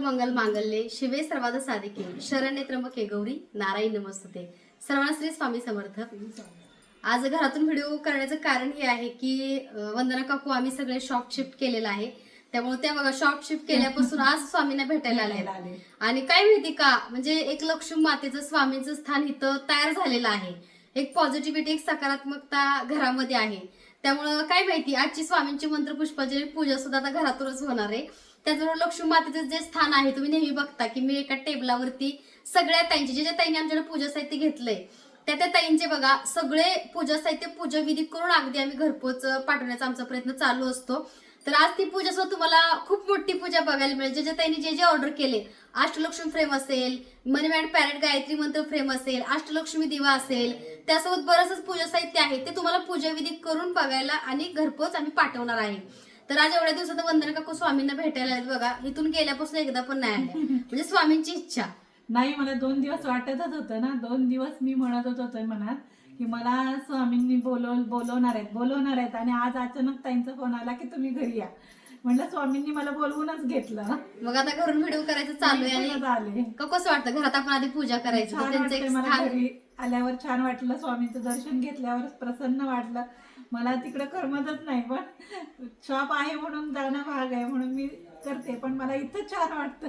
मंगल मांगल्ये शिवे सर्वाद साधिके शरण्ये त्र्यंबके गौरी नारायणी नमस्तुते. सर्वांना श्री स्वामी समर्थ. आज घरातून व्हिडिओ करण्याचं कारण हे आहे की वंदना काकू आम्ही सगळे शॉप शिफ्ट केलेलं आहे. त्यामुळे त्या बघा शॉप शिफ्ट केल्यापासून आज स्वामींना भेटायला आले. आणि काय माहिती का, म्हणजे एक लक्ष्मी मातेचं स्वामींचं स्थान इथं तयार झालेलं आहे. एक पॉझिटिव्हिटी, एक सकारात्मकता घरामध्ये आहे. त्यामुळं काय माहिती आजची स्वामींची मंत्रपुष्पाची पूजा सुद्धा आता घरातूनच होणार आहे. त्याचबरोबर लक्ष्मी मातेचं जे स्थान आहे तुम्ही नेहमी बघता की मी एका टेबलावरती सगळ्या ताईंची जे ताईंनी आमच्याकडे पूजा साहित्य घेतलंय त्या ताईंचे बघा सगळे पूजा साहित्य पूजा विधी करून अगदी आम्ही घरपोच पाठवण्याचा आमचा प्रयत्न चालू असतो. तर आज ती पूजा सुद्धा तुम्हाला खूप मोठी पूजा बघायला मिळेल. जे ताईंनी जे ऑर्डर केले, अष्टलक्ष्मी फ्रेम असेल, मनी मॅड पॅरेट गायत्री मंत्र फ्रेम असेल, अष्टलक्ष्मी दिवा असेल, त्यासोबत बरंच पूजा साहित्य आहे ते तुम्हाला पूजा विधी करून बघायला आणि घरपोच आम्ही पाठवणार आहे. तर आज एवढ्या दिवसात वंदना काकू स्वामींना भेटायला आहेत बघा. इथून गेल्यापासून एकदा पण नाही आल्या. म्हणजे स्वामींची इच्छा नाही. मला 2 दिवस वाटतच होतं ना. 2 दिवस मी म्हणत होतो मनात की मला स्वामींनी बोलवणार आहेत आणि आज अचानक ताईंचा फोन आला की तुम्ही घरी या. म्हटलं स्वामींनी मला बोलवूनच घेतलं. मग आता घरून व्हिडिओ करायचं चालू आहे. आणि कसं वाटतं घरात आपण आधी पूजा करायची. मला घरी आल्यावर छान वाटलं. स्वामींचं दर्शन घेतल्यावर प्रसन्न वाटलं. मला तिकडे करमतच नाही, पण शॉप आहे म्हणून जाणं भाग आहे म्हणून मी करते, पण मला इथं छान वाटतं.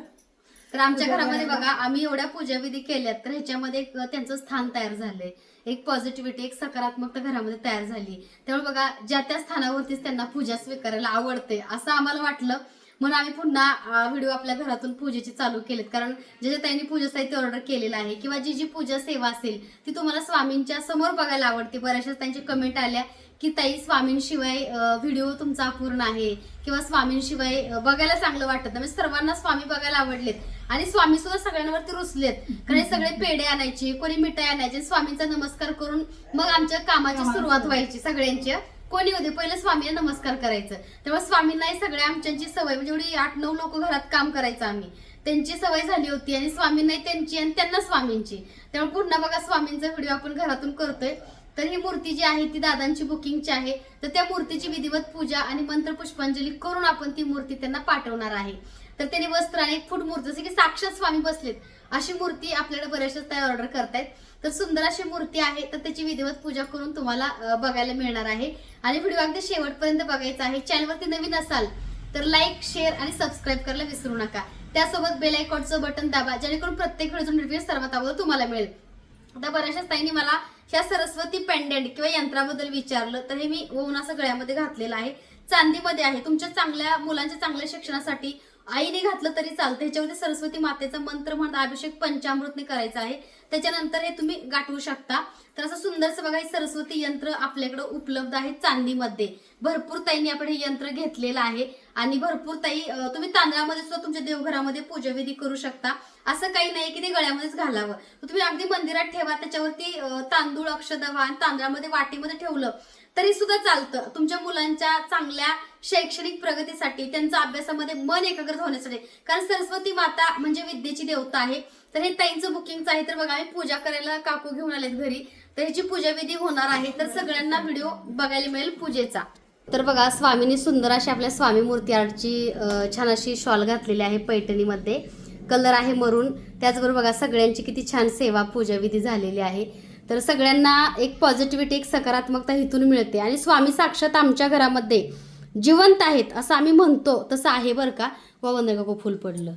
तर आमच्या घरामध्ये बघा आम्ही एवढ्या पूजा विधी केल्यात तर ह्याच्यामध्ये त्यांचं स्थान तयार झालंय. एक पॉझिटिव्हिटी, एक सकारात्मकता घरामध्ये तयार झाली. त्यामुळे बघा ज्या त्या स्थानावरतीच त्यांना पूजा स्वीकारायला आवडते असं आम्हाला वाटलं. म्हणून आम्ही पुन्हा व्हिडिओ आपल्या घरातून पूजेची चालू केलेत. कारण जे ताईंनी पूजा साहित्य ऑर्डर केलेलं आहे किंवा जी पूजा सेवा असेल ती तुम्हाला स्वामींच्या समोर बघायला आवडते. बऱ्याचशा त्यांच्या कमेंट आल्या की ताई स्वामींशिवाय व्हिडिओ तुमचा अपूर्ण आहे किंवा स्वामींशिवाय बघायला चांगलं वाटत नाही. म्हणजे सर्वांना स्वामी बघायला आवडलेत आणि स्वामी सुद्धा सगळ्यांवरती रुसलेत. कारण सगळे पेढे आणायचे, कोणी मिठाई आणायचे, स्वामींचा नमस्कार करून मग आमच्या कामाची सुरुवात व्हायची. सगळ्यांची कोणी होते पहिले स्वामींना नमस्कार करायचं. तेव्हा स्वामींनाही सगळ्या आमच्यांची सवय, म्हणजे एवढी 8-9 लोक घरात काम करायचं आम्ही, त्यांची सवय झाली होती आणि स्वामींनाही त्यांची आणि त्यांना स्वामींची. त्यामुळे पुन्हा बघा स्वामींचा व्हिडिओ आपण घरातून करतोय. तर ही मूर्ती जी आहे ती दादांची बुकिंगची आहे. तर त्या मूर्तीची विधिवत पूजा आणि मंत्र पुष्पांजली करून आपण ती मूर्ती त्यांना पाठवणार आहे. तर त्यांनी वस्त्र आणि 1 फूट मूर्ती जसे की साक्षात स्वामी बसलेत अशी मूर्ती आपल्याकडे बऱ्याचशा तयार ऑर्डर करतायत. तर सुंदर अशी मूर्ती आहे. तर त्याची विधिवत पूजा करून तुम्हाला बघायला मिळणार आहे. आणि व्हिडिओ अगदी शेवटपर्यंत बघायचा आहे. चॅनलवरती नवीन असाल तर लाईक, शेअर आणि सबस्क्राईब करायला विसरू नका. त्यासोबत बेल आयकॉनचं बटन दाबा जेणेकरून प्रत्येक व्हिडिओचा नोटिफिकेशन सर्वात अगोदर तुम्हाला मिळेल. आता बऱ्याचशा ताईंनी मला ह्या सरस्वती पेंडेंट किंवा यंत्राबद्दल विचारलं. तर हे मी ओवून असं गळ्यामध्ये घातलेलं आहे. चांदीमध्ये आहे. तुमच्या चांगल्या मुलांच्या चांगल्या शिक्षणासाठी आईने घातलं तरी चालतं. ह्याच्यामध्ये सरस्वती मातेचा मंत्र म्हणून अभिषेक पंचामृतने करायचा आहे. त्याच्यानंतर हे तुम्ही गाठवू शकता. तर असं सुंदरसं बघा हे सरस्वती यंत्र आपल्याकडे उपलब्ध आहे चांदीमध्ये. भरपूर ताईंनी आपण हे यंत्र घेतलेलं आहे आणि भरपूर ताई तुम्ही तांदळामध्ये सुद्धा तुमच्या देवघरामध्ये पूजाविधी करू शकता. असं काही नाही की ते गळ्यामध्येच घालावं. तुम्ही अगदी मंदिरात ठेवा, त्याच्यावरती तांदूळ अक्षदा आणि तांदळामध्ये वाटीमध्ये ठेवलं तरी सुद्धा चालतं. तुमच्या मुलांच्या चांगल्या शैक्षणिक प्रगतीसाठी, त्यांच्या अभ्यासामध्ये मन एकाग्र होण्यासाठी. कारण सरस्वती माता म्हणजे विद्येची देवता आहे. तर हे ताईंचं बुकिंगचं आहे. तर बघा आम्ही पूजा करायला काकू घेऊन आलेत घरी. तर ह्याची पूजा विधी होणार आहे. तर सगळ्यांना व्हिडिओ बघायला मिळेल पूजेचा. तर बघा स्वामींनी सुंदर अशी आपल्या स्वामी मूर्ती आर्टची छान अशी शॉल घातलेली आहे पैठणीमध्ये. कलर आहे मरून. त्याचबरोबर बघा सगळ्यांची किती छान सेवा पूजा विधी झालेली आहे. तर सगळ्यांना एक पॉझिटिव्हिटी, एक सकारात्मकता इथून मिळते. आणि स्वामी साक्षात आमच्या घरामध्ये जिवंत आहेत असं आम्ही म्हणतो तसं आहे बरं का. व वंदना काकू फुल पडलं.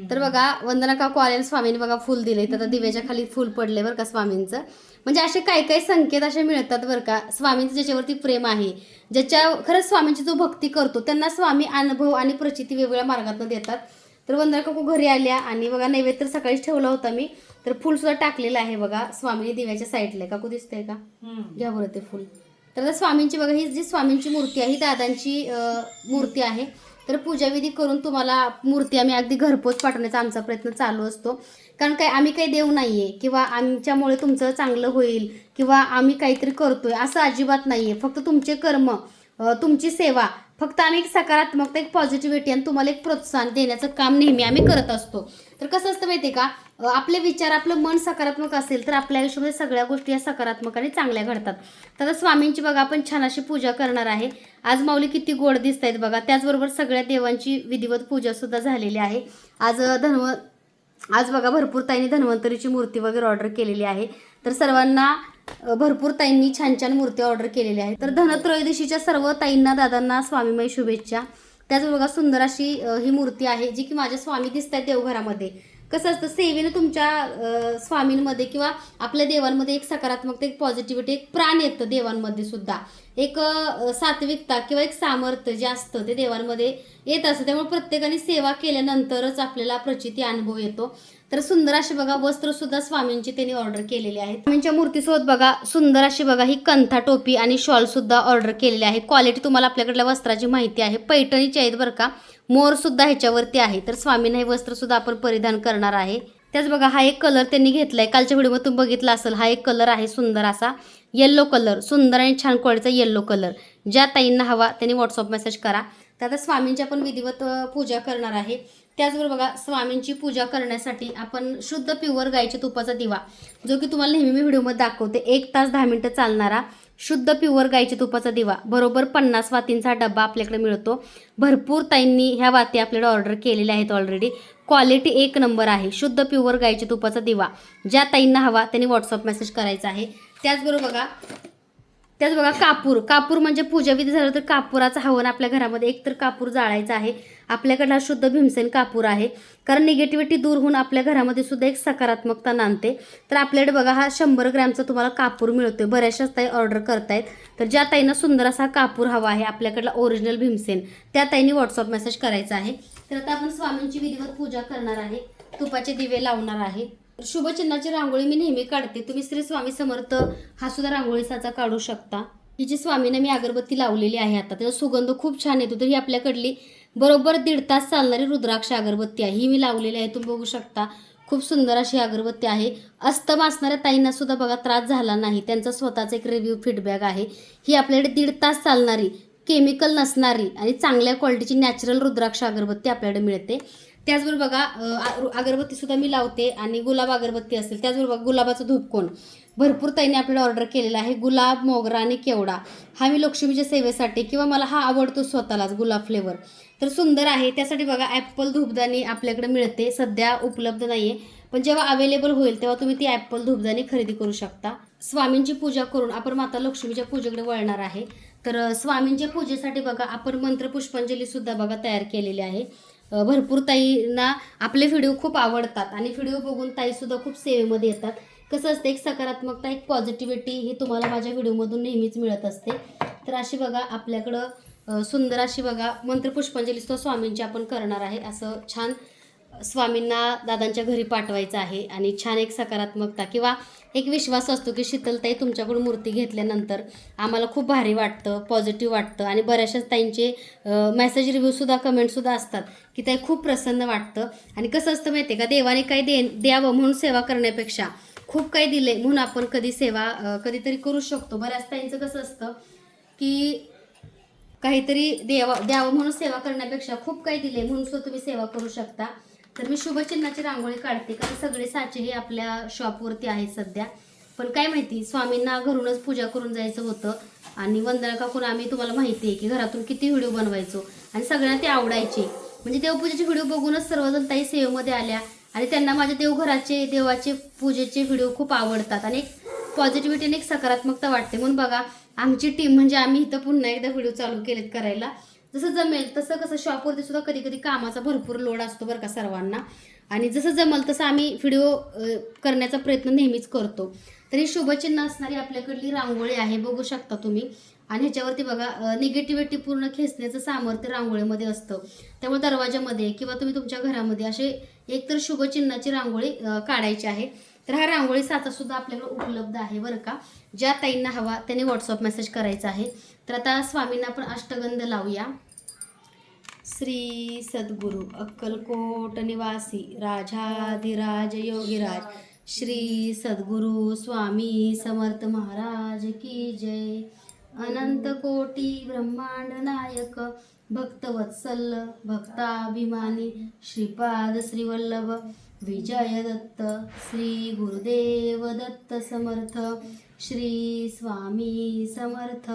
तर बघा वंदना काकू आलेल्या स्वामींनी बघा फुल दिले. तर दिव्याच्या खाली फुल पडले बरं का स्वामींचं. म्हणजे असे काही संकेत असे मिळतात बरं का. स्वामींचं ज्याच्यावरती प्रेम आहे, ज्याच्या खरंच स्वामींची जो भक्ती करतो त्यांना स्वामी अनुभव आणि प्रचिती वेगवेगळ्या मार्गातून देतात. तर वंदना काकू घरी आल्या आणि बघा नैवेद्य तर सकाळीच ठेवला होता मी. तर फुल सुद्धा टाकलेलं आहे बघा स्वामींनी दिव्याच्या साईडला. काकू दिसतंय का? घ्या बरं ते फुल. तर स्वामींची बघा ही जी स्वामींची मूर्ती आहे ही दादांची मूर्ती आहे. तर पूजाविधी करून तुम्हाला मूर्ती आम्ही अगदी घरपोच पाठवण्याचा आमचा प्रयत्न चालू असतो. कारण काय आम्ही काही देव नाहीये किंवा आमच्यामुळे तुमचं चांगलं होईल किंवा आम्ही काहीतरी करतोय असं अजिबात नाहीये. फक्त तुमचे कर्म, तुमची सेवा, फक्त आम्ही एक सकारात्मकता, एक पॉझिटिव्हिटी आणि तुम्हाला एक प्रोत्साहन देण्याचं काम नेहमी आम्ही करत असतो. तर कसं असतं माहिती आहे का, आपले विचार, आपलं मन सकारात्मक असेल तर आपल्या आयुष्यामध्ये सगळ्या गोष्टी या सकारात्मक आणि चांगल्या घडतात. तर स्वामींची बघा आपण छान अशी पूजा करणार आहे. आज माऊली किती गोड दिसत आहेत बघा. त्याचबरोबर सगळ्या देवांची विधिवत पूजा सुद्धा झालेली आहे. आज बघा भरपूर ताईंनी धन्वंतरीची मूर्ती वगैरे ऑर्डर केलेली आहे. तर सर्वांना भरपूर ताईंनी छान छान मूर्ती ऑर्डर केलेली आहे. तर धनत्रयोदशीच्या सर्व ताईंना दादांना स्वामीमय शुभेच्छा. त्याच बघा सुंदर अशी ही मूर्ती आहे जी की माझ्या स्वामी दिसत आहेत देवघरामध्ये. कसं असतं सेवेने तुमच्या स्वामींमध्ये किंवा आपल्या देवांमध्ये एक सकारात्मकता, एक पॉझिटिव्हिटी, एक प्राण येतं देवांमध्ये सुद्धा. एक सात्विकता किंवा एक सामर्थ्य जे असतं ते देवांमध्ये येत असतं. त्यामुळे प्रत्येकाने सेवा केल्यानंतरच आपल्याला प्रचिती अनुभव येतो. तर सुंदर अशी बघा वस्त्र सुद्धा स्वामींची त्यांनी ऑर्डर केलेली आहेत. स्वामींच्या मूर्तीसोबत बघा सुंदर अशी बघा ही कंथा टोपी आणि शॉल सुद्धा ऑर्डर केलेली आहे. क्वालिटी तुम्हाला आपल्याकडल्या वस्त्राची माहिती आहे. पैठणीची आहेत बरं का. मोर सुद्धा ह्याच्यावरती आहे. तर स्वामींना हे वस्त्र सुद्धा आपण परिधान करणार आहे. त्याच बघा हा एक कलर त्यांनी घेतलाय. कालच्या व्हिडिओमध्ये तुम्ही बघितला असेल. हा एक कलर आहे सुंदर असा येल्लो कलर, सुंदर आणि छान क्वालिटीचा येल्लो कलर. ज्या ताईंना हवा त्यांनी व्हॉट्सअप मेसेज करा. तर आता स्वामींची आपण विधिवत पूजा करणार आहे. त्याचबरोबर बघा स्वामींची पूजा करण्यासाठी आपण शुद्ध प्युअर गाईच्या तुपाचा दिवा, जो की तुम्हाला नेहमी मी व्हिडिओमध्ये दाखवते, 1 तास 10 मिनिटं चालणारा शुद्ध प्युअर गाईच्या तुपाचा दिवा, बरोबर 50 वातींचा डब्बा आपल्याकडे मिळतो. भरपूर ताईंनी ह्या वाती आपल्याकडे ऑर्डर केलेल्या आहेत ऑलरेडी. क्वालिटी 1 नंबर आहे. शुद्ध प्युअर गाईच्या तुपाचा दिवा ज्या ताईंना हवा त्यांनी व्हॉट्सअप मेसेज करायचा आहे. त्याच बघा कापूर म्हणजे पूजाविधी झालं तर कापुराचं हवन आपल्या घरामध्ये एक तर कापूर जाळायचा आहे. आपल्याकडे हा शुद्ध भीमसेन कापूर आहे. कारण निगेटिव्हिटी दूर होऊन आपल्या घरामध्ये सुद्धा एक सकारात्मकता नांदते. तर आपल्याकडे बघा हा 100 ग्रॅमचा तुम्हाला कापूर मिळतोय. बऱ्याचशाच ताई ऑर्डर करतायत. तर ज्या ताईंना सुंदर असा कापूर हवा आहे आपल्याकडला ओरिजिनल भीमसेन, त्या ताईंनी व्हॉट्सअप मेसेज करायचा आहे. तर आता आपण स्वामींची विधिवत पूजा करणार आहे. तुपाचे दिवे लावणार आहे. शुभचिन्हाची रांगोळी मी नेहमी काढते. तुम्ही श्री स्वामी समर्थ हा सुद्धा रांगोळी साचा काढू शकता. ही जी स्वामींना मी अगरबत्ती लावलेली आहे आता, त्याचा सुगंध खूप छान येतो. तर ही आपल्याकडली बरोबर 1.5 तास चालणारी रुद्राक्ष अगरबत्ती आहे. ही मी लावलेली आहे. तुम्ही बघू शकता खूप सुंदर अशी अगरबत्ती आहे. अस्तमा असणाऱ्या ताईंना सुद्धा बघा त्रास झाला नाही. त्यांचा स्वतःचा एक रिव्ह्यू फीडबॅक आहे. ही आपल्याकडे 1.5 तास चालणारी, केमिकल नसणारी आणि चांगल्या क्वालिटीची नॅचरल रुद्राक्ष अगरबत्ती आपल्याकडे मिळते. त्याचबरोबर बघा अगरबत्ती सुद्धा मी लावते आणि गुलाब अगरबत्ती असेल. त्याचबरोबर गुलाबाचं धूपकोण भरपूर ताईंनी आपल्याला ऑर्डर केलेला आहे. गुलाब, मोगरा आणि केवडा हा मी लक्ष्मीच्या सेवेसाठी किंवा मला हा आवडतो स्वतःलाच गुलाब फ्लेवर, तर सुंदर आहे. त्यासाठी बघा ॲपल धूपदाणी आपल्याकडे मिळते. सध्या उपलब्ध नाही आहे, पण जेव्हा अवेलेबल होईल तेव्हा तुम्ही ती ॲपल धूपदाणी खरेदी करू शकता. स्वामींची पूजा करून आपण माता लक्ष्मीच्या पूजेकडे वळणार आहे. तर स्वामींच्या पूजेसाठी बघा आपण मंत्रपुष्पांजली सुद्धा बघा तयार केलेली आहे. भरपूर ताईंना आपले व्हिडिओ खूप आवडतात आणि व्हिडिओ बघून ताईसुद्धा खूप सेवेमध्ये येतात. कसं असतं एक सकारात्मकता, एक पॉझिटिव्हिटी ही तुम्हाला माझ्या व्हिडिओमधून नेहमीच मिळत असते. तर अशी बघा आपल्याकडं सुंदर अशी बघा मंत्रपुष्पांजली सुद्धा स्वामींची आपण करणार आहे. असं छान स्वामींना दादांच्या घरी पाठवायचं आहे आणि छान एक सकारात्मकता किंवा एक विश्वास असतो की शीतलताई तुमच्याकडून मूर्ती घेतल्यानंतर आम्हाला खूप भारी वाटतं, पॉझिटिव्ह वाटतं. आणि बऱ्याचशाच ताईंचे मेसेज रिव्ह्यूसुद्धा कमेंटसुद्धा असतात की ताई खूप प्रसन्न वाटतं. आणि कसं असतं माहिती आहे का, देवाने काही द्यावं म्हणून सेवा करण्यापेक्षा खूप काही दिले म्हणून आपण कधीतरी करू शकतो. बऱ्याच ताईंचं कसं असतं की काहीतरी द्यावं म्हणून सेवा करण्यापेक्षा खूप काही दिले म्हणून सुद्धा तुम्ही सेवा करू शकता. तर मी शुभचिन्हाची रांगोळी काढते कारण सगळे साचे हे आपल्या शॉपवरती आहेत सध्या. पण काय माहिती स्वामींना घरूनच पूजा करून जायचं होतं आणि वंदना काकून आम्ही तुम्हाला माहिती आहे की घरातून किती व्हिडिओ बनवायचो आणि सगळ्यांना ते आवडायचे. म्हणजे देवपूजेचे व्हिडिओ बघूनच सर्वजण ताई सेवेमध्ये आल्या आणि त्यांना माझ्या देवाचे पूजेचे व्हिडिओ खूप आवडतात आणि एक पॉझिटिव्हिटी आणि एक सकारात्मकता वाटते. म्हणून बघा आमची टीम म्हणजे आम्ही इथं पुन्हा एकदा व्हिडिओ चालू केलेत करायला. जसं जमेल तसं, कसं शॉपवरती सुद्धा कधी कधी कामाचा भरपूर लोड असतो बरं का सर्वांना, आणि जसं जमल तसं आम्ही व्हिडिओ करण्याचा प्रयत्न नेहमीच करतो. तर ही शुभचिन्ह असणारी आपल्याकडली रांगोळी आहे, बघू शकता तुम्ही. आणि ह्याच्यावरती बघा निगेटिव्हिटी पूर्ण खेचण्याचं सामर्थ्य रांगोळीमध्ये असतं. त्यामुळे दरवाजामध्ये किंवा तुम्ही तुमच्या घरामध्ये असे एकतर शुभचिन्हाची रांगोळी काढायची आहे. तर हा रांगोळी साचा सुद्धा आपल्याकडे उपलब्ध आहे बरं का. ज्या ताईंना हवा त्यांनी व्हॉट्सअप मेसेज करायचा आहे. तर आता स्वामींना आपण अष्टगंध लावूया. श्री सद्गुरू अक्कलकोट निवासी राजाधिराज योगीराज श्री सद्गुरू स्वामी समर्थ महाराज की जय. अनंत कोटी ब्रह्मांड नायक भक्तवत्सल भक्ताभिमानी श्रीपाद श्रीवल्लभ विजय दत्त श्री गुरुदेव दत्त समर्थ. श्री स्वामी समर्थ.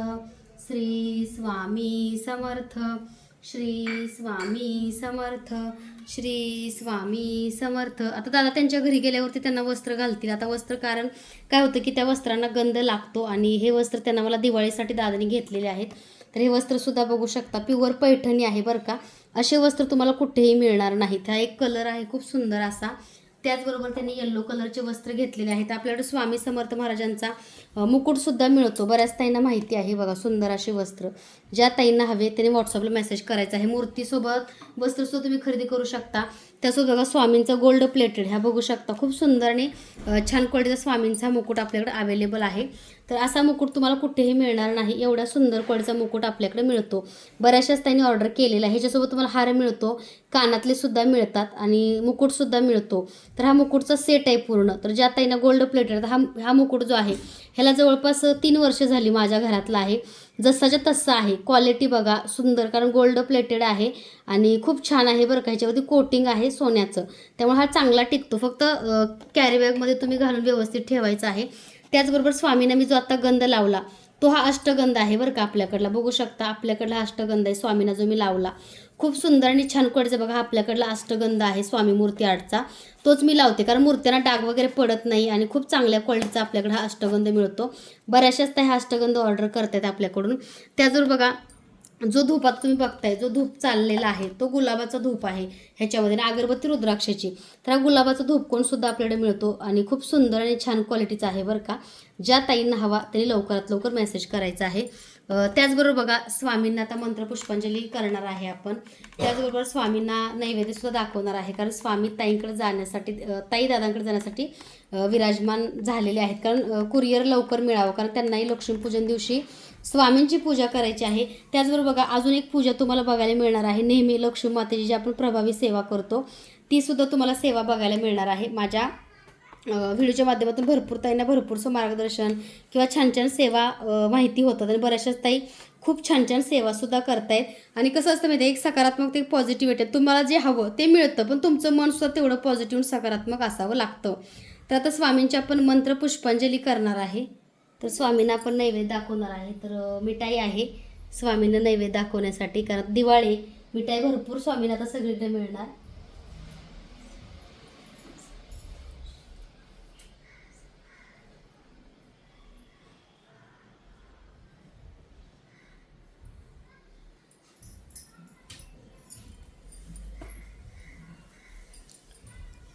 श्री स्वामी समर्थ. श्री स्वामी समर्थ. श्री स्वामी समर्थ. आता दादा त्यांच्या घरी गेल्यावरती त्यांना वस्त्र घालतील. आता वस्त्र, कारण काय होतं की त्या वस्त्रांना गंध लागतो आणि हे वस्त्र त्यांना मला दिवाळीसाठी दादाने घेतलेले आहेत. तर हे वस्त्रसुद्धा बघू शकता, प्युअर पैठणी आहे बरं का. असे वस्त्र तुम्हाला कुठेही मिळणार नाहीत. हा एक कलर आहे खूप सुंदर असा. त्याचबरोबर त्यांनी येल्लो कलरचे वस्त्र घेतलेले आहेत. आपल्याकडे स्वामी समर्थ महाराजांचा मुकुटसुद्धा मिळतो, बऱ्याच ताईंना माहिती आहे. बघा सुंदर असे वस्त्र, ज्या ताईंना हवे त्यांनी व्हॉट्सअपला मेसेज करायचा आहे. मूर्तीसोबत वस्त्रसुद्धा तुम्ही खरेदी करू शकता. त्यासोबत बघा स्वामींचा गोल्ड प्लेटेड, ह्या बघू शकता खूप सुंदर आणि छान क्वालिटीचा स्वामींचा मुकुट आपल्याकडे अवेलेबल आहे. तर असा मुकुट तुम्हाला कुठेही मिळणार नाही, एवढा सुंदर क्वालिटीचा मुकुट आपल्याकडे मिळतो. बऱ्याचशाच त्यांनी ऑर्डर केलेला आहे. ह्याच्यासोबत तुम्हाला हार मिळतो, कानातले सुद्धा मिळतात आणि मुकुटसुद्धा मिळतो. तर हा मुकुटचा सेट आहे पूर्ण. तर ज्या ताईंना गोल्ड प्लेटेड, हा मुकुट जो आहे ह्याला जवळपास 3 वर्ष झाली माझ्या घरातला आहे. जसाच्या तसा आहे. क्वालिटी बघा सुंदर, कारण गोल्ड प्लेटेड आहे आणि खूप छान आहे बरं का. ह्याच्यावरती कोटिंग आहे सोन्याचं, त्यामुळे हा चांगला टिकतो. फक्त कॅरी बॅगमध्ये तुम्ही घालून व्यवस्थित ठेवायचं आहे. त्याचबरोबर स्वामींना मी जो आता गंध लावला तो हा अष्टगंध आहे बरं का. आपल्याकडला बघू शकता, आपल्याकडला हा अष्टगंध आहे स्वामींना जो मी लावला. खूप सुंदर आणि छान क्वालिटीचा बघा आपल्याकडला अष्टगंध आहे स्वामी मूर्ती आर्टचा. तोच मी लावते, कारण मूर्त्यांना डाग वगैरे पडत नाही आणि खूप चांगल्या क्वालिटीचा आपल्याकडे हा अष्टगंध मिळतो. बऱ्याचशाच त्या हा अष्टगंध ऑर्डर करतात आपल्याकडून. त्याचबरोबर बघा जो धूप आता तुम्ही बघताय, जो धूप चाललेला आहे तो गुलाबाचा धूप आहे ह्याच्यामध्ये, आणि अगरबत्ती रुद्राक्षाची. तर हा गुलाबाचा धूप कोण सुद्धा आपल्याकडे मिळतो आणि खूप सुंदर आणि छान क्वालिटीचा आहे बरं का. ज्या ताईंना हवा त्यांनी लवकरात लवकर मेसेज करायचा आहे. त्याचबरोबर बघा स्वामींना आता मंत्रपुष्पांजली करणार आहे आपण. त्याचबरोबर स्वामींना नैवेद्यसुद्धा दाखवणार आहे, कारण स्वामी ताईंकडे जाण्यासाठी, ताई दादांकडे जाण्यासाठी विराजमान झालेले आहेत. कारण कुरिअर लवकर मिळावं, कारण त्यांनाही लक्ष्मीपूजन दिवशी स्वामींची पूजा करायची आहे. त्याचबरोबर बघा अजून एक पूजा तुम्हाला बघायला मिळणार आहे. नेहमी लक्ष्मी मातेची जी आपण प्रभावी सेवा करतो ती सुद्धा तुम्हाला सेवा बघायला मिळणार आहे. माझ्या व्हिडिओच्या माध्यमातून भरपूर ताईंना भरपूरसं मार्गदर्शन किंवा छान छान सेवा माहिती होतात आणि बऱ्याचशाच ताई खूप छान छान सेवासुद्धा करतायत. आणि कसं असतं माहिती आहे, एक सकारात्मक, एक पॉझिटिव्हिटी. तुम्हाला जे हवं ते मिळतं, पण तुमचं मन सुद्धा तेवढं पॉझिटिव्ह सकारात्मक असावं लागतं. तर आता स्वामींची आपण मंत्र पुष्पांजली करणार आहे. तर स्वामींना आपण नैवेद्य दाखवणार आहे. तर मिठाई आहे स्वामींना नैवेद्य दाखवण्यासाठी, कारण दिवाळी मिठाई भरपूर स्वामींना आता सगळीकडे मिळणार.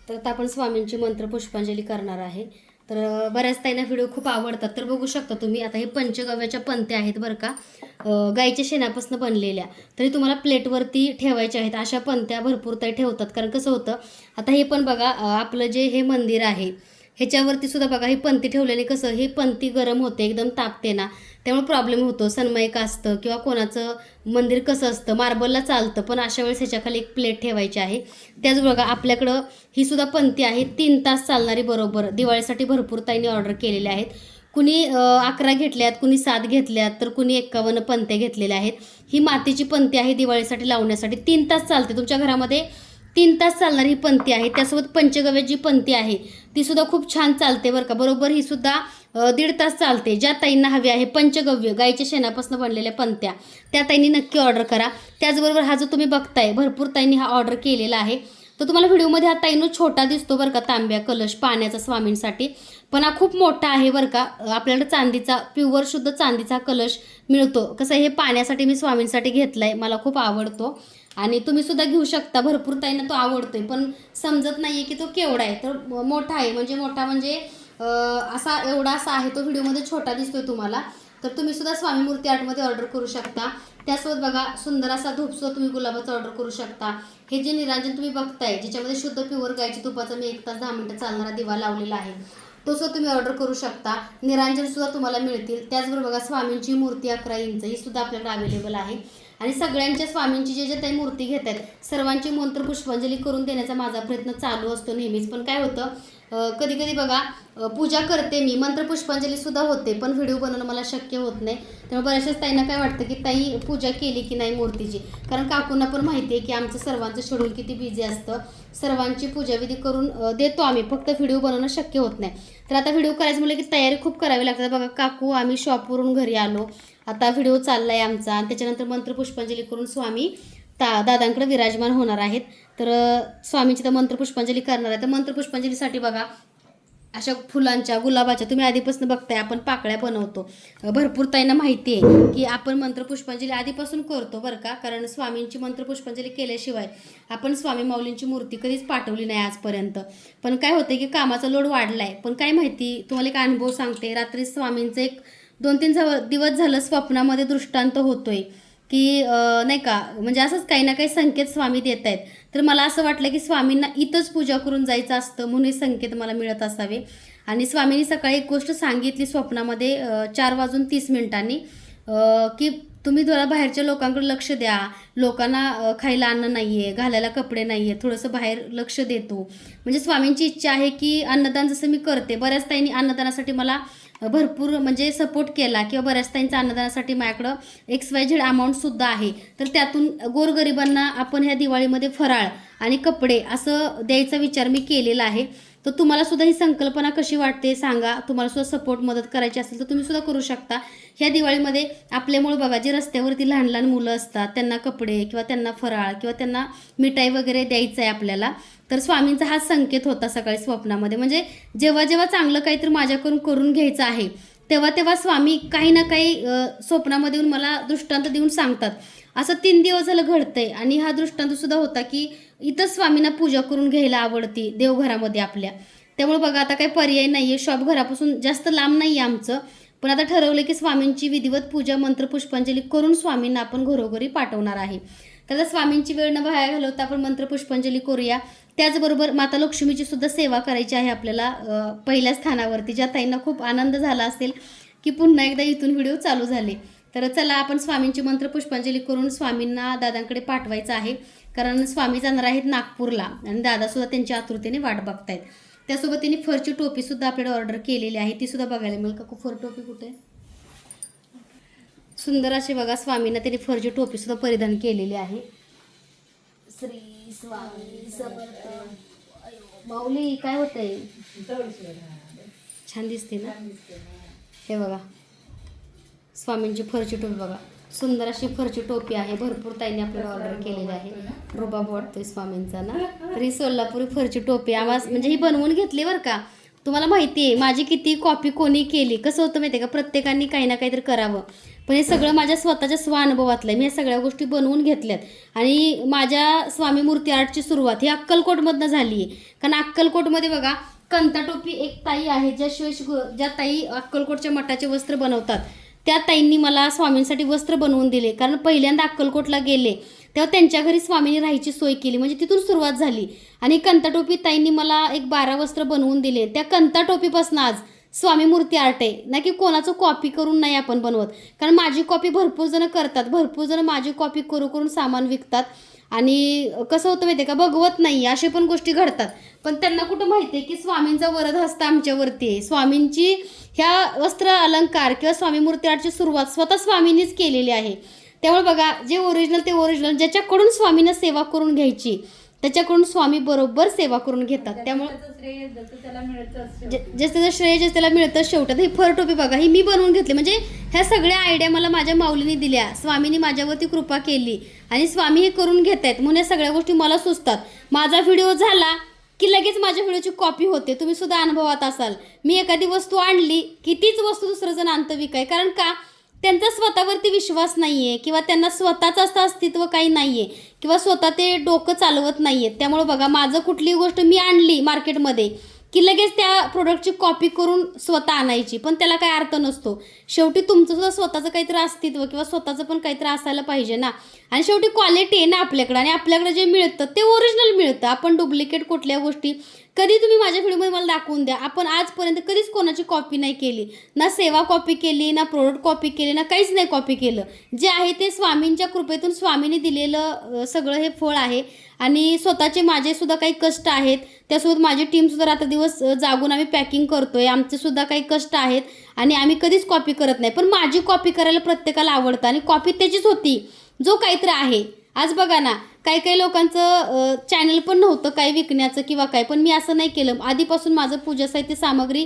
तर आता आपण स्वामींची मंत्र पुष्पांजली करणार आहे. तर बऱ्याच ताईंना व्हिडिओ खूप आवडतात. तर बघू शकता तुम्ही, आता हे पंचगव्याच्या पंत्या आहेत बरं का, गाईच्या शेणापासून बनलेल्या. तरी तुम्हाला प्लेटवरती ठेवायच्या आहेत. अशा पंत्या भरपूर ताई ठेवतात, कारण कसं होतं, आता हे पण बघा आपलं जे हे मंदिर आहे ह्याच्यावरती सुद्धा बघा ही पंती ठेवल्याने कसं, हे पंती गरम होते, एकदम तापते ना, त्यामुळे प्रॉब्लेम होतो. सनमाईक असतं किंवा कोणाचं मंदिर कसं असतं, मार्बलला चालतं, पण अशा वेळेस ह्याच्याखाली एक प्लेट ठेवायची आहे. त्याचबरोबर बघा आपल्याकडं ही सुद्धा पंती आहे 3 तास चालणारी. बरोबर दिवाळीसाठी भरपूर ताईंनी ऑर्डर केलेल्या आहेत. कुणी 11 घेतल्यात, कुणी 7 घेतल्यात, तर कुणी 51 पंत्या घेतलेल्या आहेत. ही मातीची पंती आहे दिवाळीसाठी लावण्यासाठी. 3 तास चालते तुमच्या घरामध्ये, 3 तास चालणारी ही पंती आहे. त्यासोबत पंचगव्याची जी पंती आहे ती सुद्धा खूप छान चालते बरं का. बरोबर ही सुद्धा 1.5 तास चालते. ज्या ताईंना हवी आहे पंचगव्य गाईच्या शेणापासून बनलेल्या पंत्या, त्या ताईंनी नक्की ऑर्डर करा. त्याचबरोबर हा जो तुम्ही बघताय भरपूर ताईंनी हा ऑर्डर केलेला आहे. तर तुम्हाला व्हिडिओमध्ये हा ताईंनो छोटा दिसतो बरं का, तांब्या कलश पाण्याचा स्वामींसाठी, पण हा खूप मोठा आहे बरं का. आपल्याकडे चांदीचा, प्युअर शुद्ध चांदीचा कलश मिळतो. कसं हे पाण्यासाठी मी स्वामींसाठी घेतलाय, मला खूप आवडतो आणि तुम्ही सुद्धा घेऊ शकता. भरपूर ताईंना तो आवडतोय, पण समजत नाहीये की तो केवढा आहे. तर मोठा आहे, म्हणजे मोठा म्हणजे असा एवढा असा आहे तो. व्हिडिओमध्ये छोटा दिसतोय तुम्हाला. तर तुम्ही सुद्धा स्वामी मूर्ती आर्टमध्ये ऑर्डर करू शकता. त्यासोबत बघा सुंदर असा धूपसुद्धा तुम्ही गुलाबाचा ऑर्डर करू शकता. हे जे निरांजन तुम्ही बघताय ज्याच्यामध्ये शुद्ध प्युअर गायच्या तुपाचा मी 1 तास 10 मिनिटं चालणारा दिवा लावलेला आहे, तो सुद्धा तुम्ही ऑर्डर करू शकता. निरांजन सुद्धा तुम्हाला मिळतील. त्याचबरोबर बघा स्वामींची मूर्ती 11 इंच ही सुद्धा आपल्याकडे अवेलेबल आहे. आणि सगळ्यांच्या स्वामींची जे जे काही मूर्ती घेत आहेत सर्वांची मंत्र पुष्पांजली करून देण्याचा माझा प्रयत्न चालू असतो नेहमीच. पण काय होतं, कधी कधी बघा पूजा करते मी, मंत्र पुष्पांजली सुद्धा होते, पण व्हिडिओ बनवणं मला शक्य होत नाही. त्यामुळे बऱ्याचशाच ताईंना काय वाटतं की ताई पूजा केली की नाही मूर्तीची, कारण काकूंना पण माहिती आहे की आमचं सर्वांचं शेड्यूल किती बिझी असतं. सर्वांची पूजाविधी करून देतो आम्ही, फक्त व्हिडिओ बनवणं शक्य होत नाही. तर आता व्हिडिओ करायचं म्हटलं की तयारी खूप करावी लागते. बघा काकू आम्ही शॉपवरून घरी आलो, आता व्हिडिओ चाललाय आमचा, आणि त्याच्यानंतर मंत्र पुष्पांजली करून स्वामी दादांकडे विराजमान होणार आहेत. तर स्वामींची तर मंत्रपुष्पांजली करणार आहे. तर मंत्रपुष्पांजलीसाठी बघा अशा फुलांच्या, गुलाबाच्या, तुम्ही आधीपासून बघताय आपण पाकळ्या बनवतो. भरपूर ताईंना माहिती आहे की आपण मंत्रपुष्पांजली आधीपासून करतो बरं का, कारण स्वामींची मंत्रपुष्पांजली केल्याशिवाय आपण स्वामी माऊलींची मूर्ती कधीच पाठवली नाही आजपर्यंत. पण काय होतं की कामाचा लोड वाढलाय. पण काय माहिती, तुम्हाला एक अनुभव सांगते. रात्री स्वामींचं एक 2-3 दिवस झालं स्वप्नामध्ये दृष्टांत होतोय की नाही का, म्हणजे असंच काही ना काही संकेत स्वामी देत आहेत. तर मला असं वाटलं की स्वामींना इथंच पूजा करून जायचं असतं म्हणून हे संकेत मला मिळत असावे. आणि स्वामींनी सकाळी एक गोष्ट सांगितली स्वप्नामध्ये 4:30 की तुम्ही थोडा बाहेरच्या लोकांकडे लक्ष द्या. लोकांना खायला अन्न नाही आहे, घालायला कपडे नाही आहे, थोडंसं बाहेर लक्ष देतो. म्हणजे स्वामींची इच्छा आहे की अन्नदान जसं मी करते, बऱ्याच ताईंनी अन्नदानासाठी मला भरपूर म्हणजे सपोर्ट केला किंवा बऱ्याच ताईंचं अन्नदानासाठी माझ्याकडं XYZ अमाऊंटसुद्धा आहे. तर त्यातून गोरगरिबांना आपण ह्या दिवाळीमध्ये फराळ आणि कपडे असं द्यायचा विचार मी केलेला आहे. तर तुम्हाला सुद्धा ही संकल्पना कशी वाटते सांगा. तुम्हाला सुद्धा सपोर्ट मदत करायची असेल तर तुम्ही सुद्धा करू शकता. ह्या दिवाळीमध्ये आपल्यामुळे बघा जे रस्त्यावरती लहान लहान मुलं असतात त्यांना कपडे किंवा त्यांना फराळ किंवा त्यांना मिठाई वगैरे द्यायचं आहे आपल्याला. तर स्वामींचा हा संकेत होता सकाळी स्वप्नामध्ये. म्हणजे जेव्हा जेव्हा चांगलं काहीतरी माझ्याकडून करून घ्यायचं आहे तेव्हा तेव्हा स्वामी काही ना काही स्वप्नामध्ये येऊन मला दृष्टांत देऊन सांगतात. असं 3 दिवस झालं घडतंय. आणि हा दृष्टांत सुद्धा होता की इथंच स्वामींना पूजा करून घ्यायला आवडती देवघरामध्ये आपल्या. त्यामुळे बघा आता काही पर्याय नाही आहे. शॉप घरापासून जास्त लांब नाही आहे आमचं. पण आता ठरवलं की स्वामींची विधिवत पूजा मंत्रपुष्पांजली करून स्वामींना आपण घरोघरी पाठवणार आहे. तर स्वामींची वेळ न वाया घालवता आपण मंत्रपुष्पांजली करूया. त्याचबरोबर माता लक्ष्मीची सुद्धा सेवा करायची आहे आपल्याला पहिल्या स्थानावरती. ज्या ताईंना खूप आनंद झाला असेल की पुन्हा एकदा इथून व्हिडिओ चालू झाले. तर चला आपण स्वामींची मंत्रपुष्पांजली करून स्वामींना दादांकडे पाठवायचं आहे. कारण स्वामी जाणार आहेत नागपूरला आणि दादासुद्धा त्यांच्या आतुरतेने वाट बघतायत. त्यासोबत त्यांनी फरची टोपीसुद्धा आपल्याला ऑर्डर केलेली आहे, ती सुद्धा बघायला मिळेल का. फर टोपी कुठे आहे, सुंदर अशी बघा स्वामींना त्यांनी फरची टोपीसुद्धा परिधान केलेली आहे. श्री स्वामी समर्थ. माऊली काय होतंय, छान दिसते ना. हे बघा स्वामींची फरची टोपी बघा, सुंदर अशी फरची टोपी आहे. भरपूर ताईंनी आपल्याला ऑर्डर केलेली आहे. रुबाब वाटतोय स्वामींचा ना. तर ही सोलापुरी फरची टोपी आम्हाला म्हणजे ही बनवून घेतली बरं का. तुम्हाला माहिती आहे माझी किती कॉपी कोणी केली, कसं होतं माहिती आहे का, प्रत्येकाने काही ना काहीतरी करावं. पण हे सगळं माझ्या स्वतःच्या स्वानुभवातलं आहे. मी या सगळ्या गोष्टी बनवून घेतल्यात. आणि माझ्या स्वामी मूर्ती आर्टची सुरुवात ही अक्कलकोटमधनं झाली आहे. कारण अक्कलकोटमध्ये बघा कंता टोपी एक ताई आहे, ज्या ताई अक्कलकोटच्या मठाचे वस्त्र बनवतात त्या ताईंनी मला स्वामींसाठी वस्त्र बनवून दिले. कारण पहिल्यांदा अक्कलकोटला गेले तेव्हा त्यांच्या घरी स्वामींनी राहायची सोय केली, म्हणजे तिथून सुरुवात झाली. आणि कंता टोपी ताईंनी मला एक 12 वस्त्र बनवून दिले. त्या कंता टोपीपासून आज स्वामी मूर्ती आर्ट आहे ना, की कोणाचं कॉपी करून नाही आपण बनवत. कारण माझी कॉपी भरपूर जण करतात, भरपूर जण माझी कॉपी करून सामान विकतात. आणि कसं होतं माहिती आहे का, बघवत नाही असे पण गोष्टी घडतात. पण त्यांना कुठं माहिती आहे की स्वामींचा वरदहस्त आमच्यावरती आहे. स्वामींची ह्या वस्त्र अलंकार किंवा स्वामी मूर्ती आर्टची सुरुवात स्वतः स्वामींनीच केलेली आहे. त्यामुळे बघा जे ओरिजिनल ते ओरिजिनल, ज्याच्याकडून स्वामींना सेवा करून घ्यायची त्याच्याकडून स्वामी बरोबर सेवा करून घेतात. त्यामुळे जसं श्रेय जसं त्याला मिळतं शेवटात. ही फर टोपी बघा ही मी बनवून घेतली. म्हणजे ह्या सगळ्या आयडिया मला माझ्या माऊलीने दिल्या, स्वामींनी माझ्यावरती कृपा केली आणि स्वामी हे करून घेत आहेत म्हणून या सगळ्या गोष्टी मला सुचतात. माझा व्हिडिओ झाला की लगेच माझ्या व्हिडिओची कॉपी होते. तुम्ही सुद्धा अनुभवात असाल. मी एखादी वस्तू आणली की तीच वस्तू दुसरं जण आणतं विकाय. कारण का, त्यांचा स्वतःवरती विश्वास नाही आहे किंवा त्यांना स्वतःचं असं अस्तित्व काही नाही आहे किंवा स्वतः ते डोकं चालवत नाही आहेत. त्यामुळे बघा माझं कुठलीही गोष्ट मी आणली मार्केटमध्ये की लगेच त्या प्रोडक्टची कॉपी करून स्वतः आणायची, पण त्याला काही अर्थ नसतो. शेवटी तुमचं सुद्धा स्वतःचं काहीतरी अस्तित्व किंवा स्वतःचं पण काहीतरी असायला पाहिजे ना. आणि शेवटी क्वालिटी आहे ना आपल्याकडं, आणि आपल्याकडे जे मिळतं ते ओरिजिनल मिळतं. आपण डुप्लिकेट कुठल्या गोष्टी कधी तुम्ही माझ्या व्हिडिओमध्ये मला दाखवून द्या. आपण आजपर्यंत कधीच कोणाची कॉपी नाही केली, ना सेवा कॉपी केली, ना प्रोडक्ट कॉपी केली, ना काहीच नाही कॉपी केलं. जे आहे ते स्वामींच्या कृपेतून स्वामींनी दिलेलं सगळं हे फळ आहे. आणि स्वतःचे माझे सुद्धा काही कष्ट आहेत. त्यासोबत माझी टीमसुद्धा रात्रदिवस जागून आम्ही पॅकिंग करतोय. आमचे सुद्धा काही कष्ट आहेत आणि आम्ही कधीच कॉपी करत नाही. पण माझी कॉपी करायला प्रत्येकाला आवडतं आणि कॉपी त्याचीच होती जो काहीतरी आहे. आज बघा ना, काही लोकांचं चॅनल पण नव्हतं काही विकण्याचं किंवा काय, पण मी असं नाही केलं. आधीपासून माझं पूजा साहित्य सामग्री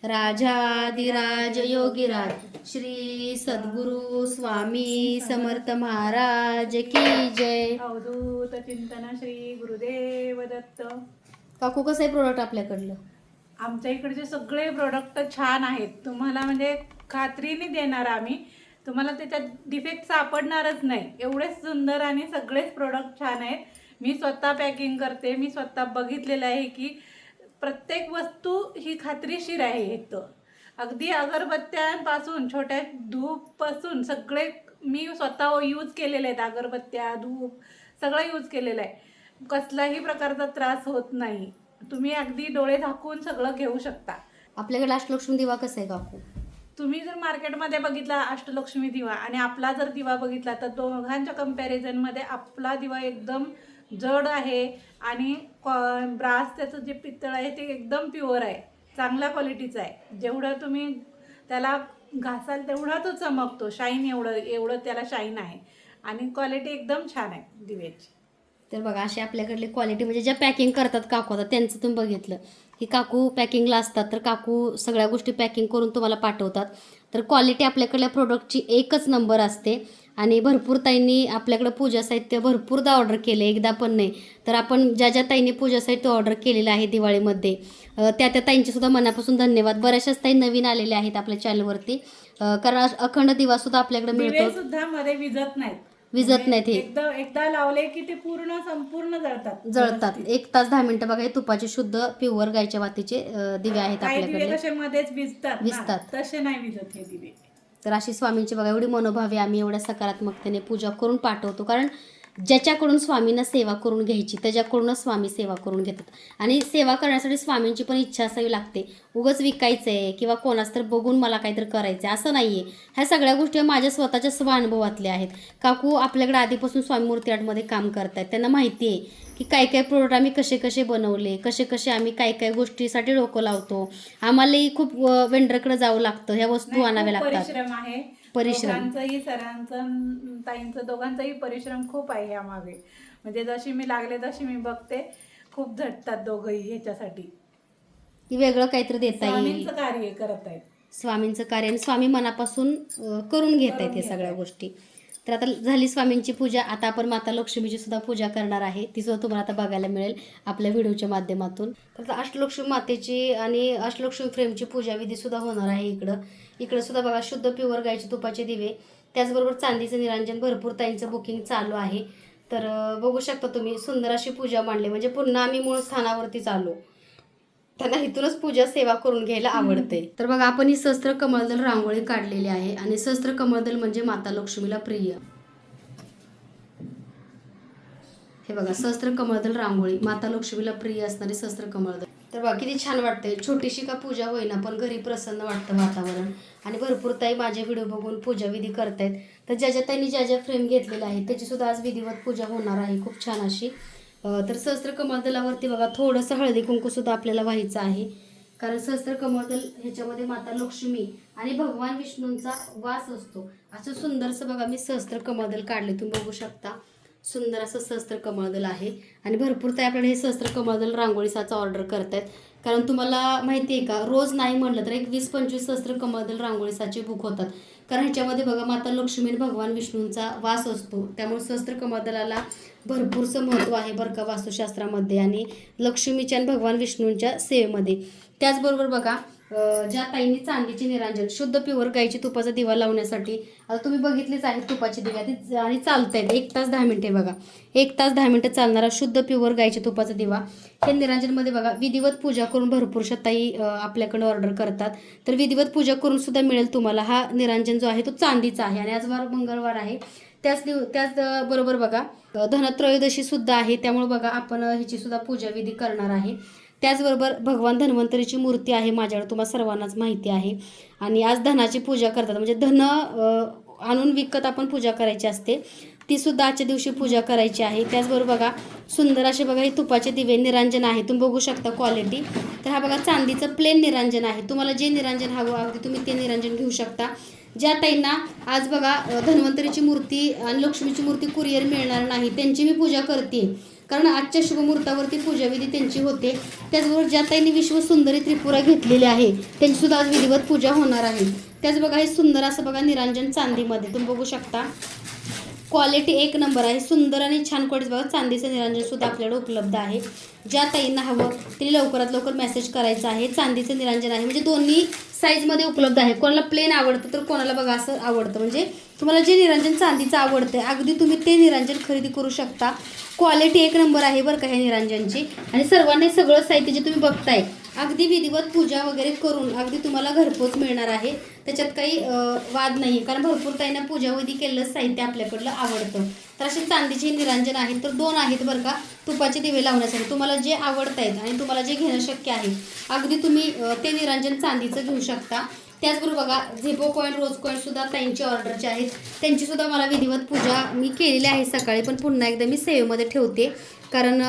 राजाधिराज योगीराज श्री सद्गुरु स्वामी समर्थ महाराज की जय. अवधूत चिंतन श्री गुरुदेव दत्त. काकू कसं आहे प्रोडक्ट आपल्याकडलं? आमच्या इकडचे सगळे प्रोडक्ट छान आहेत. तुम्हाला म्हणजे खात्रीने देणार आम्ही, तुम्हाला त्याच्यात डिफेक्ट सापडणारच नाही. एवढेच सुंदर आणि सगळेच प्रोडक्ट छान आहेत. मी स्वतः पॅकिंग करते, मी स्वतः बघितलेलं आहे की प्रत्येक वस्तू ही खात्रीशीर आहे. इथं अगदी अगरबत्त्यांपासून छोट्या धूपपासून सगळे मी स्वतः यूज केलेले आहेत. अगरबत्त्या, धूप सगळं यूज केलेलं आहे. कसलाही प्रकारचा त्रास होत नाही. तुम्ही अगदी डोळे झाकून सगळं घेऊ शकता. आपल्याकडे अष्टलक्ष्मी दिवा कसा आहे काकू? तुम्ही जर मार्केटमध्ये बघितला अष्टलक्ष्मी दिवा आणि आपला जर दिवा बघितला तर दोघांच्या कंपॅरिझनमध्ये आपला दिवा एकदम जड आहे आणि ब्रास त्याचं जे पितळ आहे ते एकदम प्युअर आहे, चांगल्या क्वालिटीचं आहे. जेवढं तुम्ही त्याला घासाल तेवढा तो चमकतो. शाईन एवढं त्याला शाईन आहे आणि क्वालिटी एकदम छान आहे दिव्याची. तर बघा अशी आपल्याकडली क्वालिटी म्हणजे ज्या पॅकिंग करतात काकू, आता त्यांचं तुम्ही बघितलं की काकू पॅकिंगला असतात, तर काकू सगळ्या गोष्टी पॅकिंग करून तुम्हाला पाठवतात. तर क्वालिटी आपल्याकडल्या प्रोडक्टची एकच नंबर असते. आणि भरपूर ताईंनी आपल्याकडं पूजा साहित्य भरपूरदा ऑर्डर केले, एकदा पण नाही. तर आपण ज्या ज्या ताईंनी पूजा साहित्य ऑर्डर केलेलं आहे दिवाळीमध्ये, त्या ताईंचे सुद्धा मनापासून धन्यवाद. बऱ्याचशाच ताई नवीन आलेल्या आहेत आपल्या चॅनलवरती, कारण अखंड दिवासुद्धा आपल्याकडे मिळतो. सुद्धा मध्ये विजत नाहीत. हे एकदा लावले की ते संपूर्ण जळतात. 1 तास 10 मिनिटं बघा. हे तुपाचे शुद्ध प्युअर गायच्या वातीचे दिवे आहेत आपल्याकडे. मध्येच विजतात, तसे नाही विजत हे दिवे. तर अशी स्वामींची बघा एवढी मनोभावी आम्ही एवढ्या सकारात्मकतेने पूजा करून पाठवतो. कारण ज्याच्याकडून स्वामींना सेवा करून घ्यायची त्याच्याकडूनच स्वामी सेवा करून घेतात. आणि सेवा करण्यासाठी स्वामींची पण इच्छा असावी लागते. उगाच विकायचं आहे किंवा कोणाच तर बघून मला काहीतरी करायचं आहे असं नाही आहे. ह्या सगळ्या गोष्टी माझ्या स्वतःच्या स्वानुभवातल्या आहेत. काकू आपल्याकडे आधीपासून स्वामी मूर्ती आर्टमध्ये काम करतायत, त्यांना माहिती आहे की काय काय प्रोडक्ट आम्ही कसे कसे बनवले, कसे आम्ही काय काय गोष्टीसाठी डोकं लावतो. आम्हालाही खूप वेंडरकडे जावं लागतं, ह्या वस्तू आणाव्या लागतात. परिश्रम आहे. सरांचं ताईंचं दोघांचाही परिश्रम खूप आहे यामागे. म्हणजे जशी मी लागले तशी मी बघते, खूप झटतात दोघंही ह्याच्यासाठी की वेगळं काहीतरी देता येईल. स्वामींचं कार्य करत आहेत. स्वामींचं कार्य आणि स्वामी मनापासून करून घेत आहेत हे सगळ्या गोष्टी. तर आता झाली स्वामींची पूजा. आता आपण माता लक्ष्मीची सुद्धा पूजा करणार आहे. ती सुद्धा तुम्हाला आता बघायला मिळेल आपल्या व्हिडिओच्या माध्यमातून. तर आता अष्टलक्ष्मी मातेची आणि अष्टलक्ष्मी फ्रेमची पूजा विधी सुद्धा होणार आहे. इकडं सुद्धा बघा शुद्ध प्युअर गायचे तुपाचे दिवे, त्याचबरोबर चांदीचं निरांजन. भरपूर ताईंचं बुकिंग चालू आहे. तर बघू शकता तुम्ही सुंदर अशी पूजा मांडली. म्हणजे पुन्हा आम्ही मूळ स्थानावरतीच आलो. त्यांना इथूनच पूजा सेवा करून घ्यायला आवडते. तर बघा आपण ही सहस्त्र कमळदल रांगोळी काढलेली आहे. आणि सहस्त्र कमळदल म्हणजे माता लक्ष्मीला प्रिय. हे बघा सहस्त्र कमळदल रांगोळी, माता लक्ष्मीला प्रिय असणारी सहस्त्र कमळदल. तर बघा किती छान वाटते. छोटीशी का पूजा होईना पण घरी प्रसन्न वाटतं वातावरण. आणि भरपूर ताई माझे व्हिडिओ बघून पूजाविधी करतायत. तर ज्या ताईंनी ज्या फ्रेम घेतलेल्या आहेत त्याची सुद्धा आज विधिवत पूजा होणार आहे खूप छान अशी. तर सहस्त्र कमळदलावरती बघा थोडंसं हळदी कुंकू सुद्धा आपल्याला व्हायचं आहे. कारण सहस्त्र कमळदल ह्याच्यामध्ये माता लक्ष्मी आणि भगवान विष्णूंचा वास असतो. असं सुंदरसं बघा मी सहस्त्र कमळदल काढले, तुम्ही बघू शकता. सुंदर असं सहस्त्र कमळदल आहे. आणि भरपूर ताई आपल्याला हे सहस्त्र कमळदल रांगोळीसाचं ऑर्डर करतायत. कारण तुम्हाला माहिती आहे का, रोज नाही म्हटलं तर एक 20-25 सहस्त्र कमळदल रांगोळीसाचे बुक होतात. कारण ह्याच्यामध्ये बघा माता लक्ष्मी आणि भगवान विष्णूंचा वास असतो. त्यामुळे सहस्त्र कमळदलाला भरपूरचं महत्त्व आहे बरं का वास्तुशास्त्रामध्ये आणि लक्ष्मीच्या आणि भगवान विष्णूंच्या सेवेमध्ये. त्याचबरोबर बघा ज्या ताईंनी चांदीचे निरांजन शुद्ध प्युअर गायची तुपाचा दिवा लावण्यासाठी, आता तुम्ही बघितलेच आहे तुपाची दिवा ती आणि चालतायत 1 तास 10 मिनिटे. बघा 1 तास 10 मिनिटं चालणारा शुद्ध प्युअर गायच्या तुपाचा दिवा. हे निरांजनमध्ये बघा विधिवत पूजा करून भरपूरशा ताई आपल्याकडे ऑर्डर करतात. तर विधिवत पूजा करून सुद्धा मिळेल तुम्हाला. हा निरांजन जो आहे तो चांदीचा आहे आणि आज मंगळवार आहे. त्याच बरोबर बघा धनत्रयोदशी सुद्धा आहे. त्यामुळे बघा आपण ह्याची सुद्धा पूजा विधी करणार आहे. त्याचबरोबर भगवान धन्वंतरीची मूर्ती आहे माझ्याकडे, तुम्हाला सर्वांनाच माहिती आहे. आणि आज धनाची पूजा करतात, म्हणजे धन आणून विकत आपण पूजा करायची असते, ती सुद्धा आजच्या दिवशी पूजा करायची आहे. त्याचबरोबर बघा सुंदर असे बघा हे तुपाचे दिवे निरांजन आहे, तुम्ही बघू शकता क्वालिटी. तर हा बघा चांदीचं प्लेन निरांजन आहे. तुम्हाला जे निरांजन हवं अगदी तुम्ही ते निरांजन घेऊ शकता. ज्या ताईंना आज बघा धन्वंतरीची मूर्ती आणि लक्ष्मीची मूर्ती कुरिअर मिळणार नाही त्यांची मी पूजा करते. कारण आजच्या शुभमुहूर्तावरती पूजाविधी त्यांची होते. त्याचबरोबर ज्या ताईंनी विश्वसुंदरी त्रिपुरा घेतलेली आहे त्यांची सुद्धा आज विधिवत पूजा होणार आहे. त्याच बघा हे सुंदर असं बघा निरांजन चांदीमध्ये तुम्ही बघू शकता. क्वालिटी एक नंबर आहे. सुंदर आणि छान क्वालिटी बघा. चांदीचं निरांजन सुद्धा आपल्याकडे उपलब्ध आहे. ज्या ताईंना हवं त्यांनी लवकरात लवकर मेसेज करायचा आहे. चांदीचं निरांजन आहे म्हणजे दोन्ही साईजमध्ये उपलब्ध आहे. कोणाला प्लेन आवडतं तर कोणाला बघा असं आवडतं. म्हणजे तुम्हाला जे निरांजन चांदीचं आवडतं अगदी तुम्ही ते निरांजन खरेदी करू शकता. क्वालिटी एक नंबर आहे बरं का ह्या निरांजनची. आणि सर्वांनी सगळं साहित्य जे तुम्ही बघताय अगदी विधिवत पूजा वगैरे करून अगदी तुम्हाला घरपोच मिळणार आहे. त्याच्यात काही वाद नाही. कारण भरपूर ताईंना पूजाविधी केलेलं साहित्य आपल्याकडलं आवडतं. तर असे चांदीचे निरांजन आहेत तर 2 आहेत बरं का तुपाचे दिवे लावण्यासाठी. तुम्हाला जे आवडत आहेत आणि तुम्हाला जे घेणं शक्य आहे अगदी तुम्ही ते निरांजन चांदीचं घेऊ शकता. त्याचबरोबर बघा झेबो कॉईन रोज कॉईन सुद्धा ताईंची ऑर्डरचे आहेत. त्यांची सुद्धा मला विधिवत पूजा मी केलेली आहे सकाळी. पण पुन्हा एकदा मी सेवेमध्ये ठेवते कारण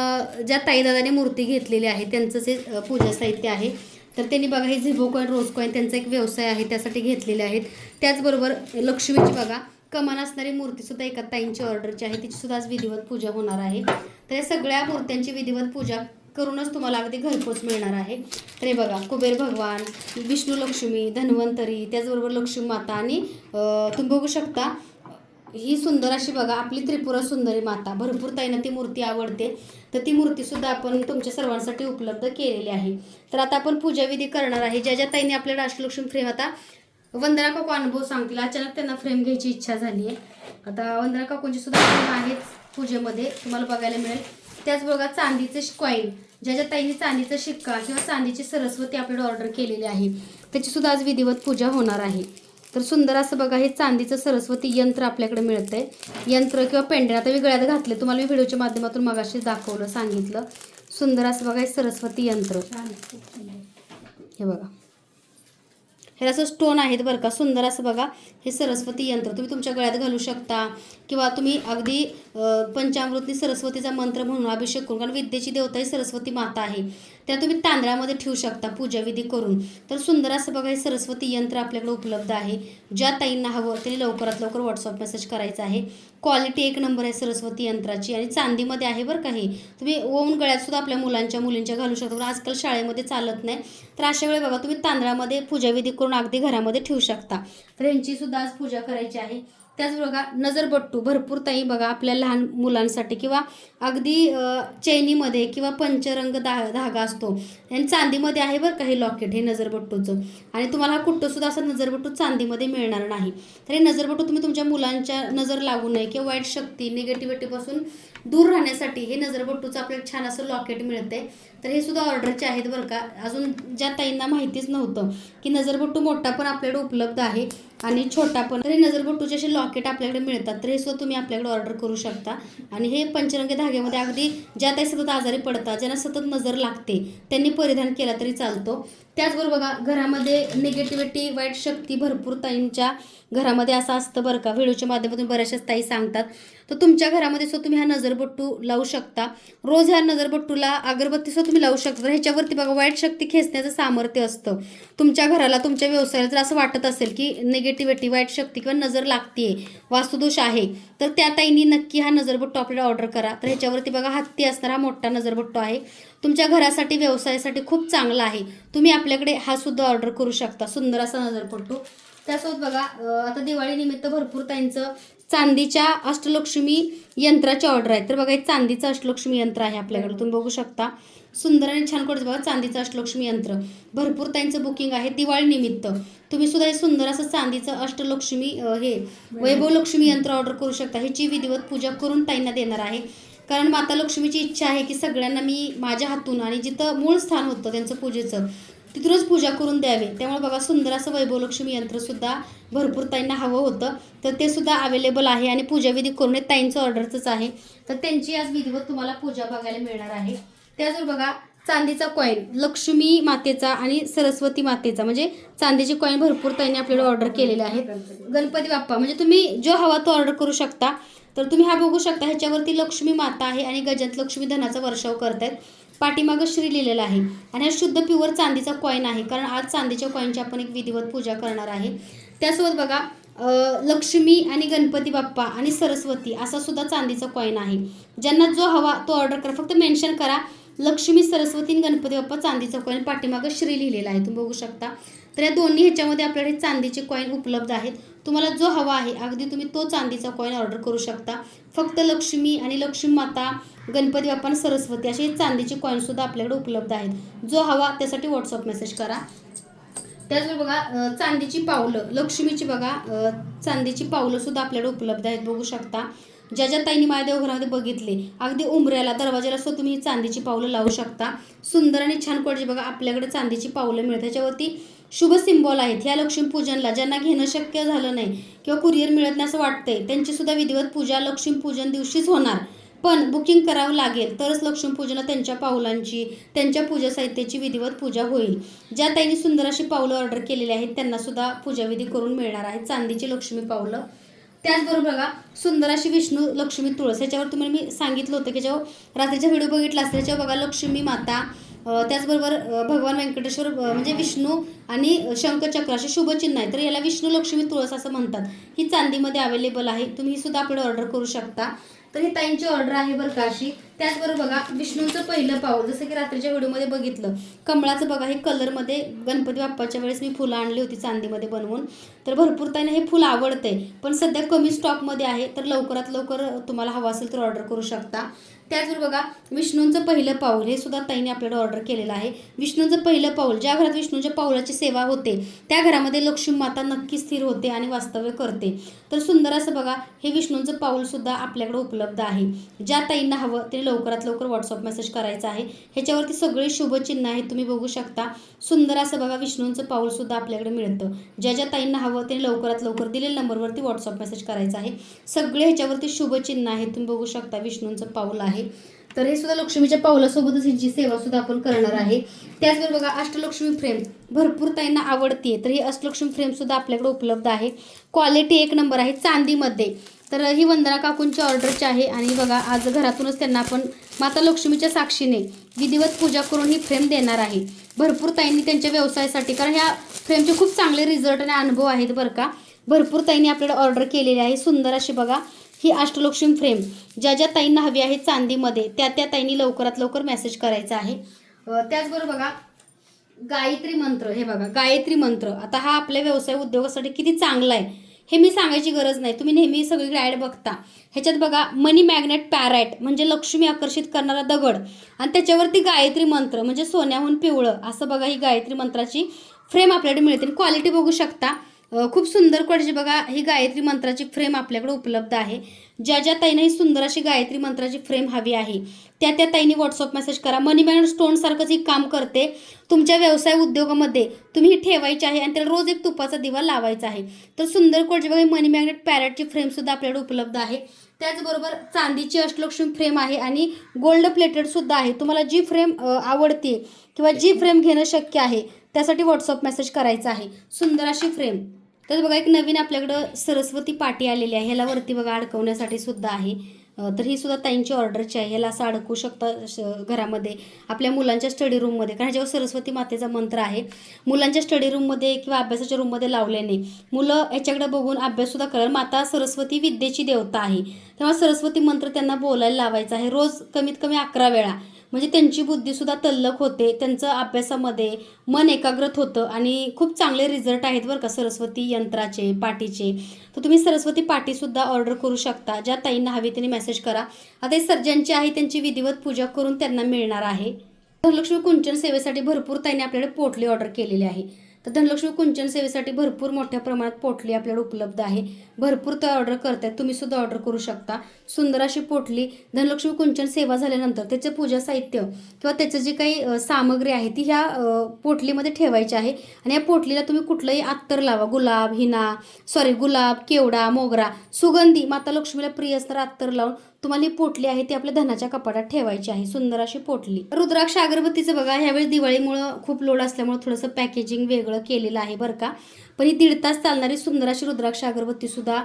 ज्या ताईदादाने मूर्ती घेतलेली आहे त्यांचं जे पूजा साहित्य आहे तर त्यांनी बघा हे झेबो कॉईन रोज कॉईन त्यांचा एक व्यवसाय आहे त्यासाठी घेतलेले आहेत. त्याचबरोबर लक्ष्मीची बघा कमान असणारी मूर्तीसुद्धा एका ताईंची ऑर्डरची आहे. तिचीसुद्धा आज विधिवत पूजा होणार आहे. तर या सगळ्या मूर्त्यांची विधिवत पूजा करूनच तुम्हाला अगदी घरपोच मिळणार आहे. तर हे बघा कुबेर भगवान, विष्णू लक्ष्मी, धन्वंतरी, त्याचबरोबर लक्ष्मी माता आणि तुम्ही बघू शकता ही सुंदर अशी बघा आपली त्रिपुरा सुंदरी माता. भरपूर ताईंना ती मूर्ती आवडते तर ती मूर्तीसुद्धा आपण तुमच्या सर्वांसाठी उपलब्ध केलेली आहे. तर आता आपण पूजाविधी करणार आहे. ज्या ज्या ताईंनी आपल्याला अष्टलक्ष्मी फ्रेम आता वंदना काकू अनुभव सांगतील. अचानक त्यांना फ्रेम घ्यायची इच्छा झाली आहे. आता वंदना काकूंची सुद्धा फ्रेम आहेत पूजेमध्ये तुम्हाला बघायला मिळेल. त्याचबरोबर चांदीचे कॉईन ज्या ज्या ताईंनी चांदीचा शिक्का किंवा चांदीची सरस्वती आपल्याला ऑर्डर केलेली आहे त्याची सुद्धा आज विधिवत पूजा होणार आहे. तर सुंदर असं बघा हे चांदीचं सरस्वती यंत्र आपल्याकडे मिळतंय. यंत्र किंवा पेंडे आता मी गळ्यात घातले तुम्हाला मी व्हिडिओच्या माध्यमातून मगाशी दाखवलं सांगितलं. सुंदर असं बघा हे सरस्वती यंत्र हे बघा हे असं स्टोन आहेत बरं का. सुंदर असं बघा हे सरस्वती यंत्र तुम्ही तुमच्या गळ्यात घालू शकता किंवा तुम्ही अगदी पंचामृतनी सरस्वतीचा मंत्र म्हणून अभिषेक करून कारण विद्येची देवता ही सरस्वती माता आहे त्या तुम्ही तांदळामध्ये ठेवू शकता पूजाविधी करून. तर सुंदर असं बघा हे सरस्वती यंत्र आपल्याकडे उपलब्ध आहे. ज्या ताईंना हवं त्यांनी लवकरात लवकर व्हॉट्सअप मेसेज करायचा आहे. क्वालिटी एक नंबर आहे सरस्वती यंत्राची आणि चांदीमध्ये आहे बरं का. हे तुम्ही ओवून गळ्यात सुद्धा आपल्या मुलींच्या घालू शकता. पण आजकाल शाळेमध्ये चालत नाही तर अशा वेळी बघा तुम्ही तांदळामध्ये पूजाविधी करून अगदी घरामध्ये ठेवू शकता. तर यांची सुद्धा आज पूजा करायची आहे. त्याचबरोबर नजरबट्टू भरपूर ताई बघा आपल्या लहान मुलांसाठी किंवा अगदी चैनीमध्ये किंवा पंचरंग धागा असतो आणि चांदीमध्ये आहे बरं का हे लॉकेट हे नजरबट्टूचं. आणि तुम्हाला हा कुठंसुद्धा असं नजरबट्टू चांदीमध्ये मिळणार नाही. तर हे नजरबट्टू तुम्ही तुमच्या मुलांच्या नजर लागू नये किंवा वाईट शक्ती निगेटिव्हिटीपासून दूर राहण्यासाठी हे नजरबट्टूचं आपल्याला छान असं लॉकेट मिळतंय. तर हे सुद्धा ऑर्डरचे आहेत बरं का. अजून ज्या ताईंना माहितीच नव्हतं की नजरबट्टू मोठा पण आपल्याकडे उपलब्ध आहे आणि छोटा पण. तर हे नजरबट्टूचे असे लॉकेट आपल्याकडे मिळतात. तर हे सुद्धा तुम्ही आपल्याकडे ऑर्डर करू शकता. आणि हे पंचरंगी धाग्यामध्ये अगदी ज्या ताई सतत आजारी पडतात ज्यांना सतत नजर लागते त्यांनी परिधान केला तरी चालतो. त्याचबरोबर बघा घरामध्ये निगेटिव्हिटी वाईट शक्ती भरपूर ताईंच्या घरामध्ये असं असतं बरं का. व्हिडिओच्या माध्यमातून बऱ्याचशाच ताई सांगतात. तर तुमच्या घरामध्ये सुद्धा तुम्ही हा नजरबट्टू लावू शकता. रोज ह्या नजरबट्टूला अगरबत्ती सुद्धा तुम्ही लावू शकता. तर ह्याच्यावरती बघा वाईट शक्ती खेचण्याचं सामर्थ्य असतं. तुमच्या घराला तुमच्या व्यवसायाला जर असं वाटत असेल की निगेटिव्हिटी वाईट शक्ती किंवा नजर लागते वास्तुदोष आहे तर त्या ताईंनी नक्की हा नजरबट्टू आपल्याला ऑर्डर करा. तर ह्याच्यावरती बघा हत्ती असणारा मोठा नजरबट्टू आहे. तुमच्या घरासाठी व्यवसायासाठी खूप चांगला आहे. तुम्ही आपल्याकडे हा सुद्धा ऑर्डर करू शकता सुंदर असा नजरबट्टू. त्यासोबत बघा आता दिवाळीनिमित्त भरपूर ताईंचं चांदीच्या अष्टलक्ष्मी यंत्राची ऑर्डर आहे. तर बघा हे चांदीचं अष्टलक्ष्मी यंत्र आहे आपल्याकडे तुम्ही बघू शकता. सुंदर आणि छान कडचं बघा चांदीचं अष्टलक्ष्मी यंत्र भरपूर ताईंचं बुकिंग आहे दिवाळीनिमित्त. तुम्ही सुद्धा हे सुंदर असं चांदीचं अष्टलक्ष्मी हे वैभव लक्ष्मी यंत्र ऑर्डर करू शकता. ह्याची विधिवत पूजा करून ताईंना देणार आहे. कारण माता लक्ष्मीची इच्छा आहे की सगळ्यांना मी माझ्या हातून आणि जिथं मूळ स्थान होतं त्यांचं पूजेचं तिथूनच पूजा करून द्यावे. त्यामुळे बघा सुंदर असं वैभवलक्ष्मी यंत्रसुद्धा भरपूर ताईंना हवं होतं तर ते सुद्धा अवेलेबल आहे आणि पूजाविधी करून ताईंचं ऑर्डरचंच आहे. तर त्यांची आज विधिवत तुम्हाला पूजा बघायला मिळणार आहे. त्याचबरोबर बघा चांदीचा कॉईन लक्ष्मी मातेचा आणि सरस्वती मातेचा म्हणजे चांदीचे कॉईन भरपूर ताईंनी आपल्याला ऑर्डर केलेले आहेत. गणपती बाप्पा म्हणजे तुम्ही जो हवा तो ऑर्डर करू शकता. तर तुम्ही हा बघू शकता ह्याच्यावरती लक्ष्मी माता आहे आणि गजंत लक्ष्मी धनाचा वर्षाव करतायत. पाठीमागं श्री लिहिलेला आहे आणि हा शुद्ध प्युअर चांदीचा कॉईन आहे कारण आज चांदीच्या कॉईनची आपण एक विधिवत पूजा करणार आहे. त्यासोबत बघा लक्ष्मी आणि गणपती बाप्पा आणि सरस्वती असा सुद्धा चांदीचा कॉईन आहे. ज्यांना जो हवा तो ऑर्डर करा. फक्त मेन्शन करा लक्ष्मी, सरस्वती आणि गणपती बाप्पा चांदीचा कॉईन, पाठीमागं श्री लिहिलेला आहे, तुम्ही बघू शकता. तर या दोन्ही ह्याच्यामध्ये आपल्याकडे चांदीचे कॉईन उपलब्ध आहेत. तुम्हाला जो हवा आहे अगदी तुम्ही तो चांदीचा कॉईन ऑर्डर करू शकता. फक्त लक्ष्मी आणि लक्ष्मी माता, गणपती बाप्पा आणि सरस्वती असे चांदीचे कॉईनसुद्धा आपल्याकडे उपलब्ध आहेत. जो हवा त्यासाठी व्हॉट्सअप मेसेज करा. त्याचबरोबर बघा चांदीची पावलं, लक्ष्मीची बघा चांदीची पावलं सुद्धा आपल्याकडे उपलब्ध आहेत, बघू शकता. ज्या ज्या ताईंनी माझ्या देवघरामध्ये बघितले अगदी उंबऱ्याला, दरवाजाला सुद्धा तुम्ही ही चांदीची पावलं लावू शकता. सुंदर आणि छान क्वालिटी बघा आपल्याकडे चांदीची पावलं मिळतात. त्याच्यावरती शुभ सिंबॉल आहेत. ह्या लक्ष्मीपूजनला ज्यांना घेणं शक्य झालं नाही किंवा कुरिअर मिळत नाही असं वाटतंय त्यांची सुद्धा विधिवत पूजा लक्ष्मीपूजन दिवशीच होणार. पण बुकिंग करावं लागेल तरच लक्ष्मीपूजनाला त्यांच्या पावलांची, त्यांच्या पूजा साहित्याची विधिवत पूजा होईल. ज्या ताईंनी सुंदर अशी पावलं ऑर्डर केलेली आहेत त्यांना सुद्धा पूजाविधी करून मिळणार आहे चांदीची लक्ष्मी पावलं. त्याचबरोबर बघा सुंदर अशी विष्णू, लक्ष्मी, तुळस, ह्याच्यावर तुम्हाला मी सांगितलं होतं की जेव्हा रात्रीचा व्हिडिओ बघितला असेल त्याच्यावर बघा लक्ष्मी माता, त्याचबरोबर भगवान व्यंकटेश्वर म्हणजे विष्णू आणि शंखचक्र असे शुभचिन्ह आहे. तर याला विष्णू, लक्ष्मी, तुळस असं म्हणतात. ही चांदीमध्ये अवेलेबल आहे, तुम्ही ही सुद्धा आपल्याला ऑर्डर करू शकता. तर ही ताईंची ऑर्डर आहे बरं का अशी. त्याचबरोबर बघा विष्णूंचं पहिलं पाऊल, जसं की रात्रीच्या व्हिडिओमध्ये बघितलं, कमळाचं बघा हे कलरमध्ये गणपती बाप्पाच्या वेळेस मी फुलं आणली होती चांदीमध्ये बनवून. तर भरपूर ताईंना हे फुल आवडते, पण सध्या कमी स्टॉकमध्ये आहे. तर लवकरात लवकर तुम्हाला हवं असेल तर ऑर्डर करू शकता. त्याचबरोबर बघा विष्णूंचं पहिलं पाऊल हे सुद्धा ताईने आपल्याला ऑर्डर केलेलं आहे. विष्णूंचं पहिलं पाऊल, ज्या घरात विष्णूच्या पाऊलाची सेवा होते त्या घरामध्ये लक्ष्मी माता नक्की स्थिर होते आणि वास्तव्य करते. तर सुंदर असं बघा हे विष्णूंचं पाऊल सुद्धा आपल्याकडे उपलब्ध आहे. ज्या ताईंना हवं ते लवकरात लवकर व्हॉट्सअप मेसेज करायचा आहे. ह्याच्यावरती सगळे शुभचिन्ह आहेत, तुम्ही बघू शकता. सुंदर असं बघा विष्णूंचं पाऊल सुद्धा आपल्याकडे मिळतं. ज्या ज्या ताईंना हवं ते लवकरात लवकर दिलेल्या नंबरवरती व्हॉट्सअप मेसेज करायचा आहे. सगळे ह्याच्यावरती शुभचिन्ह आहेत, तुम्ही बघू शकता. विष्णूंचं पाऊल आहे. तर हे सुद्धा लक्ष्मीच्या पावलासोबतच हिची सेवा सुद्धा आपण करणार आहे. त्याचबरोबर बघा अष्टलक्ष्मी फ्रेम भरपूर ताईंना आवडते. तर ही अष्टलक्ष्मी फ्रेम सुद्धा आपल्याकडे उपलब्ध आहे. क्वालिटी एक नंबर आहे चांदीमध्ये. तर ही वंदना काकूंची ऑर्डरची आहे आणि बघा आज घरातूनच त्यांना आपण माता लक्ष्मीच्या साक्षीने विधिवत पूजा करून ही फ्रेम देणार आहे. भरपूर ताईंनी त्यांच्या व्यवसायासाठी, कारण ह्या फ्रेमचे खूप चांगले रिझल्ट आणि अनुभव आहेत बरं का. भरपूर ताईंनी आपल्याला ऑर्डर केलेली आहे. सुंदर अशी बघा ही अष्टलक्ष्मी फ्रेम ज्या ज्या ताईंना हवी आहे चांदीमध्ये त्या त्या ताईंनी लवकरात लवकर मेसेज करायचा आहे. त्याचबरोबर बघा गायत्री मंत्र, हे बघा गायत्री मंत्र. आता हा आपल्या व्यवसाय उद्योगासाठी किती चांगला आहे हे मी सांगायची गरज नाही, तुम्ही नेहमी सगळीकडे ॲड बघता. ह्याच्यात बघा मनी मॅग्नेट पॅराइट म्हणजे लक्ष्मी आकर्षित करणारा दगड आणि त्याच्यावरती गायत्री मंत्र म्हणजे सोन्याहून पिवळं असं बघा ही गायत्री मंत्राची फ्रेम आपल्याकडे मिळते. क्वालिटी बघू शकता, खूप सुंदर क्वालिटी बघा. ही गायत्री मंत्राची फ्रेम आपल्याकडे उपलब्ध आहे. ज्या ज्या ताईंना ही सुंदर अशी गायत्री मंत्राची फ्रेम हवी आहे त्या त्या ताईंनी व्हॉट्सअप मेसेज करा. मनी मॅग्नेट स्टोनसारखंच ही काम करते. तुमच्या व्यवसाय उद्योगामध्ये तुम्ही ही ठेवायची आहे आणि त्याला रोज एक तुपाचा दिवा लावायचा आहे. तर सुंदर क्वालिटी बघा, मनी मॅग्नेट पॅरेटची फ्रेमसुद्धा आपल्याकडे उपलब्ध आहे. त्याचबरोबर चांदीची अष्टलक्ष्मी फ्रेम आहे आणि गोल्ड प्लेटेडसुद्धा आहे. तुम्हाला जी फ्रेम आवडते किंवा जी फ्रेम घेणं शक्य आहे त्यासाठी व्हॉट्सअप मेसेज करायचा आहे. सुंदर अशी फ्रेम. तर बघा एक नवीन आपल्याकडं सरस्वती पाटी आलेली आहे. ह्याला वरती बघा अडकवण्यासाठी सुद्धा आहे. तर ही सुद्धा ताईंची ऑर्डरची आहे. ह्याला असं अडकू शकता घरामध्ये आपल्या मुलांच्या स्टडी रूममध्ये, कारण ह्याच्यावर सरस्वती मातेचा मंत्र आहे. मुलांच्या स्टडी रूममध्ये किंवा अभ्यासाच्या रूममध्ये लावल्याने मुलं ह्याच्याकडे बघून अभ्याससुद्धा करणार. माता सरस्वती विद्येची देवता आहे, तेव्हा सरस्वती मंत्र त्यांना बोलायला लावायचा आहे रोज कमीत कमी 11 वेळा. म्हणजे त्यांची बुद्धीसुद्धा तल्लख होते, त्यांचं अभ्यासामध्ये मन एकाग्रत होतं आणि खूप चांगले रिझल्ट आहेत बरं का सरस्वती यंत्राचे, पाटीचे. तर तुम्ही सरस्वती पाटीसुद्धा ऑर्डर करू शकता. ज्या ताईंना हवी त्यांनी मेसेज करा. आता हे सर्जनची आहे त्यांची विधिवत पूजा करून त्यांना मिळणार आहे. धनलक्ष्मी कुंचन सेवेसाठी भरपूर ताईंनी आपल्याकडे पोटली ऑर्डर केलेली आहे. तर धनलक्ष्मी कुंचन सेवेसाठी भरपूर मोठ्या प्रमाणात पोटली आपल्याकडे उपलब्ध आहे. भरपूर ते ऑर्डर करतात, तुम्ही सुद्धा ऑर्डर करू शकता. सुंदर अशी पोटली धनलक्ष्मी कुंचन सेवा झाल्यानंतर त्याचे पूजा साहित्य किंवा त्याचं जे काही सामग्री आहे ती ह्या पोटलीमध्ये ठेवायची आहे. आणि या पोटलीला तुम्ही कुठलंही अत्तर लावा, गुलाब, केवडा, मोगरा, सुगंधी माता लक्ष्मीला प्रिय असणारा अत्तर लावून तुम्हाला ही पोटली आहे ती आपल्या धनाच्या कपाटात ठेवायची आहे. सुंदर अशी पोटली. रुद्राक्ष अगरबत्तीचं बघा ह्यावेळी दिवाळीमुळं खूप लोड असल्यामुळे थोडंसं पॅकेजिंग वेगळं सगळं केलेलं आहे बरं का. पण ही 1.5 तास चालणारी सुंदर अशी रुद्राक्ष अगरबत्तीसुद्धा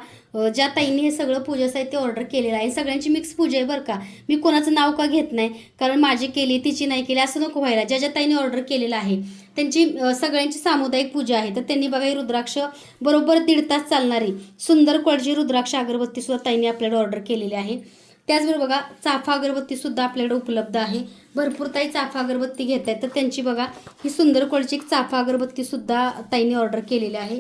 ज्या ताईंनी हे सगळं पूजा साहित्य ऑर्डर केलेलं आहे, सगळ्यांची मिक्स पूजा आहे बरं का. मी कोणाचं नाव का घेत नाही, कारण माझी केली तिची नाही केली असं नको व्हायला. ज्या ज्या ताईंनी ऑर्डर केलेलं आहे त्यांची सगळ्यांची सामुदायिक पूजा आहे. तर त्यांनी बघा ही रुद्राक्ष बरोबर 1.5 तास चालणारी सुंदर क्वालिटी रुद्राक्ष अगरबत्तीसुद्धा ताईंनी आपल्याकडे ऑर्डर केलेली आहे. त्याचबरोबर बघा चाफा अगरबत्तीसुद्धा आपल्याकडे उपलब्ध आहे. भरपूर ताई चाफा अगरबत्ती घेत आहेत, तर त्यांची बघा ही सुंदर क्वालिटीची चाफा अगरबत्तीसुद्धा ताईंनी ऑर्डर केलेली आहे.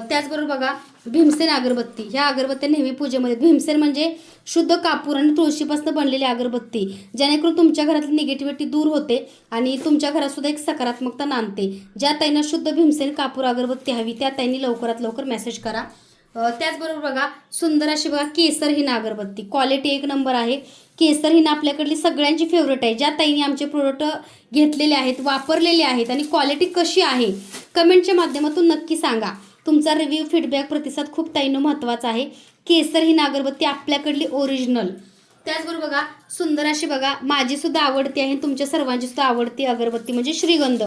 त्याचबरोबर बघा भीमसेन अगरबत्ती, ह्या अगरबत्त्या नेहमी पूजेमध्ये, भीमसेन म्हणजे शुद्ध कापूर आणि तुळशीपासून बनलेली अगरबत्ती, जेणेकरून तुमच्या घरातली निगेटिव्हिटी दूर होते आणि तुमच्या घरात सुद्धा एक सकारात्मकता नांदते. ज्या ताईंना शुद्ध भीमसेन कापूर अगरबत्ती हवी त्या ताईंनी लवकरात लवकर मेसेज करा. त्याचबरोबर बघा सुंदर अशी बघा केसरहीन अगरबत्ती, क्वालिटी 1 नंबर आहे. केसरहीन आपल्याकडली सगळ्यांची फेवरेट आहे. ज्या ताईंनी आमचे प्रोडक्ट घेतलेले आहेत, वापरलेले आहेत आणि क्वालिटी कशी आहे कमेंटच्या माध्यमातून नक्की सांगा. तुमचा रिव्ह्यू फीडबॅक प्रतिसाद खूप ताईंनो महत्त्वाचा आहे. केसरहीन अगरबत्ती आपल्याकडली ओरिजिनल. त्याचबरोबर बघा सुंदर अशी बघा माझी सुद्धा आवडती आहे, तुमच्या सर्वांची सुद्धा आवडती अगरबत्ती म्हणजे श्रीगंध.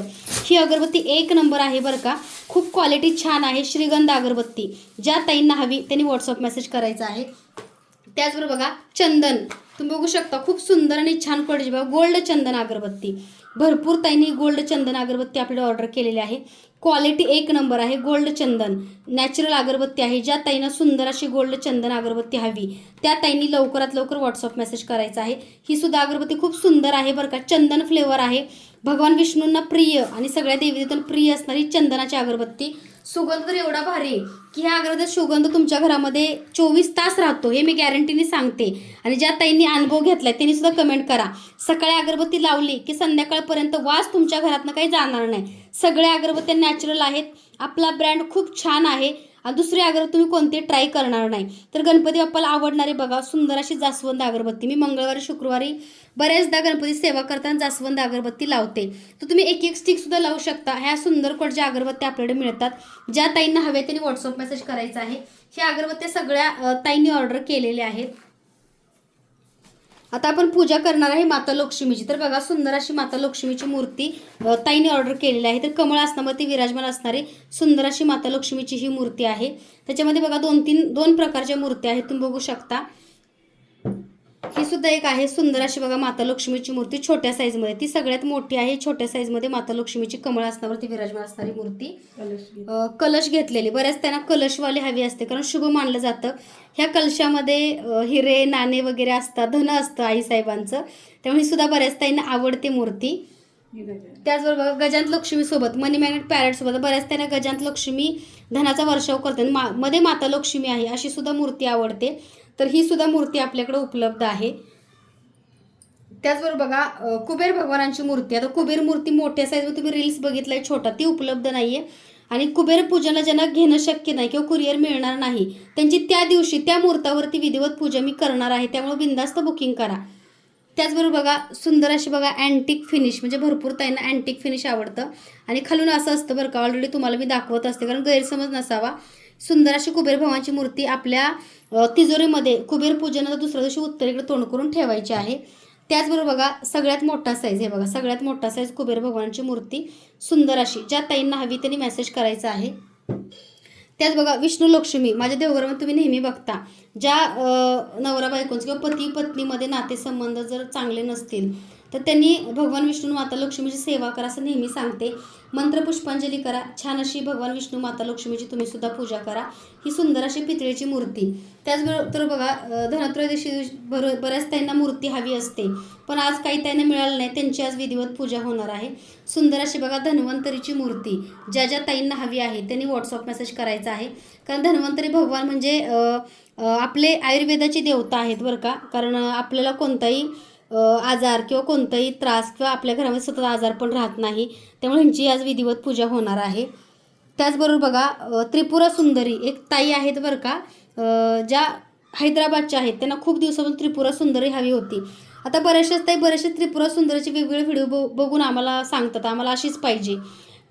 ही अगरबत्ती 1 नंबर आहे बरं का. खूप क्वालिटी छान आहे. श्रीगंध अगरबत्ती ज्या ताईंना हवी त्यांनी व्हॉट्सअप मेसेज करायचा आहे. त्याचबरोबर बघा चंदन, तुम्ही बघू शकता खूप सुंदर आणि छान क्वालिटी बघा गोल्ड चंदन अगरबत्ती. भरपूर ताईंनी गोल्ड चंदन अगरबत्ती आपल्याला ऑर्डर केलेली आहे. क्वालिटी 1 नंबर आहे. गोल्ड चंदन नॅचरल अगरबत्ती आहे. ज्या ताईंना सुंदर अशी गोल्ड चंदन अगरबत्ती हवी त्या ताईंनी लवकरात लवकर व्हॉट्सअप मेसेज करायचा आहे. ही सुद्धा अगरबत्ती खूप सुंदर आहे बरं का. चंदन फ्लेवर आहे. भगवान विष्णूंना प्रिय आणि सगळ्या देवीदेवतांना प्रिय असणारी चंदनाची अगरबत्ती. सुगंध तर एवढा भारी की ह्या अगरबत्तीचा सुगंध तुमच्या घरामध्ये 24 तास राहतो, हे मी गॅरंटीने सांगते. आणि ज्या ताईंनी अनुभव घेतलाय त्यांनी सुद्धा कमेंट करा. सकाळी अगरबत्ती लावली की संध्याकाळपर्यंत वास तुमच्या घरातनं काही जाणार नाही. सगळ्या अगरबत्त्या नॅचरल आहेत. आपला ब्रँड खूप छान आहे आणि दुसरी अगरबत्ती तुम्ही कोणती ट्राय करणार नाही. तर गणपती बाप्पाला आवडणारी बघा सुंदर अशी जास्वंद अगरबत्ती. मी मंगळवारी शुक्रवारी बऱ्याचदा गणपती सेवा करताना जास्वंद अगरबत्ती लावते. तर तुम्ही 1-1 स्टिक सुद्धा लावू शकता. ह्या सुंदर क्वालिटीच्या अगरबत्त्या आपल्याकडे मिळतात. ज्या ताईंना हवे त्यांनी व्हॉट्सअप मेसेज करायचा आहे. ह्या अगरबत्त्या सगळ्या ताईंनी ऑर्डर केलेल्या आहेत. आता आपण पूजा करणार आहे माता लक्ष्मीची. तर बघा सुंदर अशी माता लक्ष्मीची मूर्ती ताईने ऑर्डर केलेली आहे. तर कमळ आसनामध्ये विराजमान असणारी सुंदर अशी माता लक्ष्मीची ही मूर्ती आहे. त्याच्यामध्ये बघा 2 प्रकारच्या मूर्त्या आहेत, तुम्ही बघू शकता. ही सुद्धा एक आहे सुंदर अशी बघा माता लक्ष्मीची मूर्ती छोट्या साईजमध्ये. ती सगळ्यात मोठी आहे. छोट्या साईजमध्ये माता लक्ष्मीची कमळ आसनावरती विराजमान असणारी मूर्ती. कलश घेतलेली. बऱ्याच त्यांना कलशवाले हवी असते कारण शुभ मानलं जातं. ह्या कलशामध्ये हिरे नाणे वगैरे असतात, धन असतं आईसाहेबांचं. त्यामुळे सुद्धा बऱ्याच ताईंना आवडते मूर्ती. त्याचबरोबर गजांत लक्ष्मी सोबत मनी मॅग्नेट पॅरेट सोबत बऱ्याच त्यांना गजांत लक्ष्मी धनाचा वर्षाव करते. मध्ये माता लक्ष्मी आहे अशी सुद्धा मूर्ती आवडते. तर ही सुद्धा मूर्ती आपल्याकडे उपलब्ध आहे. त्याचबरोबर बघा कुबेर भगवानांची मूर्ती. आता कुबेर मूर्ती मोठ्या साईजमध्ये तुम्ही रील्स बघितलाय, छोटा ती उपलब्ध नाहीये. आणि कुबेर पूजनाला ज्यांना घेणं शक्य नाही किंवा कुरिअर मिळणार नाही त्यांची त्या दिवशी त्या मुहूर्तावरती विधिवत पूजा मी करणार आहे. त्यामुळे बिंदास्त बुकिंग करा. त्याचबरोबर बघा सुंदर अशी बघा अँटिक फिनिश, म्हणजे भरपूर ताईंना अँटिक फिनिश आवडतं. आणि खालून असं असतं बरं का, ऑलरेडी तुम्हाला मी दाखवत असते कारण गैरसमज नसावा. सुंदर अशी कुबेर भगवानची मूर्ती आपल्या तिजोरीमध्ये कुबेर पूजनाचा दुसऱ्या दिवशी उत्तरेकडे तोंड करून ठेवायची आहे. त्याचबरोबर बघा सगळ्यात मोठा साईज, हे बघा सगळ्यात मोठा साईज कुबेर भगवानची मूर्ती सुंदर अशी. ज्या ताईंना हवी त्यांनी मेसेज करायचा आहे. त्याच बघा विष्णू लक्ष्मी. माझ्या देवघरामध्ये तुम्ही नेहमी बघता ज्या नवरा बायकोंचे किंवा पती पत्नीमध्ये नातेसंबंध जर चांगले नसतील तर त्यांनी भगवान विष्णू माता लक्ष्मीची सेवा करा असं नेहमी सांगते. मंत्र पुष्पांजली करा. छान अशी भगवान विष्णू माता लक्ष्मीची तुम्ही सुद्धा पूजा करा. ही सुंदर अशी पितळेची मूर्ती. त्याचबरोबर बघा धनत्रयोदशी बऱ्याच ताईंना मूर्ती हवी असते पण आज काही ताईंना मिळालं नाही, त्यांची आज विधिवत पूजा होणार आहे. सुंदर अशी बघा धन्वंतरीची मूर्ती. ज्या ज्या ताईंना हवी आहे त्यांनी व्हॉट्सअप मेसेज करायचा आहे. कारण धन्वंतरी भगवान म्हणजे आपले आयुर्वेदाची देवता आहेत बरं का. कारण आपल्याला कोणताही आजार किंवा कोणताही त्रास किंवा आपल्या घरामध्ये सतत आजार पण राहत नाही. त्यामुळे ह्यांची आज विधिवत पूजा होणार आहे. त्याचबरोबर बघा त्रिपुरा सुंदरी एक ताई आहेत बरं का, ज्या हैदराबादच्या आहेत. त्यांना खूप दिवसापासून त्रिपुरा सुंदरी हवी होती. आता बऱ्याचशा त्रिपुरा सुंदरीचे वेगवेगळे व्हिडिओ बघून आम्हाला सांगतात आम्हाला अशीच पाहिजे.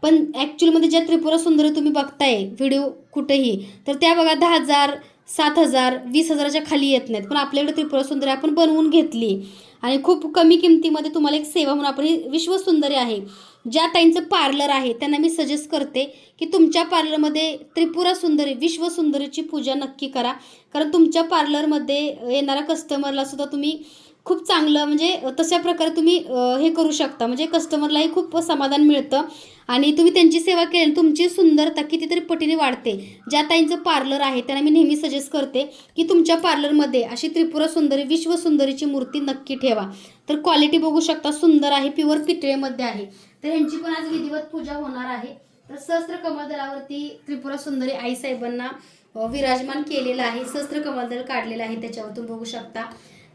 पण ॲक्च्युअलमध्ये ज्या त्रिपुरा सुंदरी तुम्ही बघताय व्हिडिओ कुठेही तर त्या बघा 10,000 7,000 20,000च्या खाली येत नाहीत. पण आपल्याकडे त्रिपुरा सुंदरी आपण बनवून घेतली आणि खूप कमी किमतीमध्ये तुम्हाला एक सेवा म्हणून आपण ही विश्वसुंदरी आहे. ज्या ताईंचं पार्लर आहे त्यांना मी सजेस्ट करते की तुमच्या पार्लरमध्ये त्रिपुरा सुंदरी विश्व सुंदरीची पूजा नक्की करा. कारण तुमच्या पार्लरमध्ये येणाऱ्या कस्टमरला सुद्धा तुम्ही खूप चांगलं म्हणजे तशा प्रकारे तुम्ही हे करू शकता. म्हणजे कस्टमरलाही खूप समाधान मिळतं आणि तुम्ही त्यांची सेवा केली तुमची सुंदरता कितीतरी पटीने वाढते. ज्या ताईंचं पार्लर आहे त्यांना मी नेहमी सजेस्ट करते की तुमच्या पार्लरमध्ये अशी त्रिपुरा सुंदरी विश्व सुंदरीची मूर्ती नक्की ठेवा. तर क्वालिटी बघू शकता, सुंदर आहे, प्युअर पितळेमध्ये आहे. तर ह्यांची पण आज विधिवत पूजा होणार आहे. तर सहस्त्र कमलदलावरती त्रिपुरा सुंदरी आईसाहेबांना विराजमान केलेलं आहे. सहस्त्र कमलदल काढलेलं आहे, त्याच्यावर तुम्ही बघू शकता.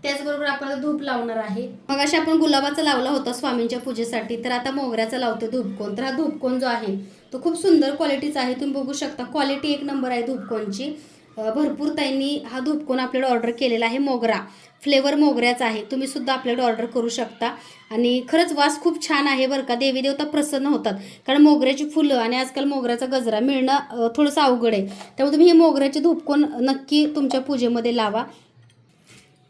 त्याचबरोबर आपल्याला धूप लावणार आहे. मग अशा आपण गुलाबाचा लावला होता स्वामींच्या पूजेसाठी, तर आता मोगऱ्याचा लावतो धूपकोन. तर हा धूपकोन जो आहे तो खूप सुंदर क्वालिटीचा आहे, तुम्ही बघू शकता. क्वालिटी एक नंबर आहे धूपकोनची. भरपूर ताईंनी हा धूपकोन आपल्याला ऑर्डर केलेला आहे. मोगरा फ्लेवर मोगऱ्याचा आहे, तुम्ही सुद्धा आपल्याकडे ऑर्डर करू शकता. आणि खरंच वास खूप छान आहे बरं का. देवी देवता प्रसन्न होतात, कारण मोगऱ्याची फुलं आणि आजकाल मोगऱ्याचा गजरा मिळणं थोडंसं अवघड आहे. त्यामुळे तुम्ही हे मोगऱ्याचे धूपकोन नक्की तुमच्या पूजेमध्ये लावा.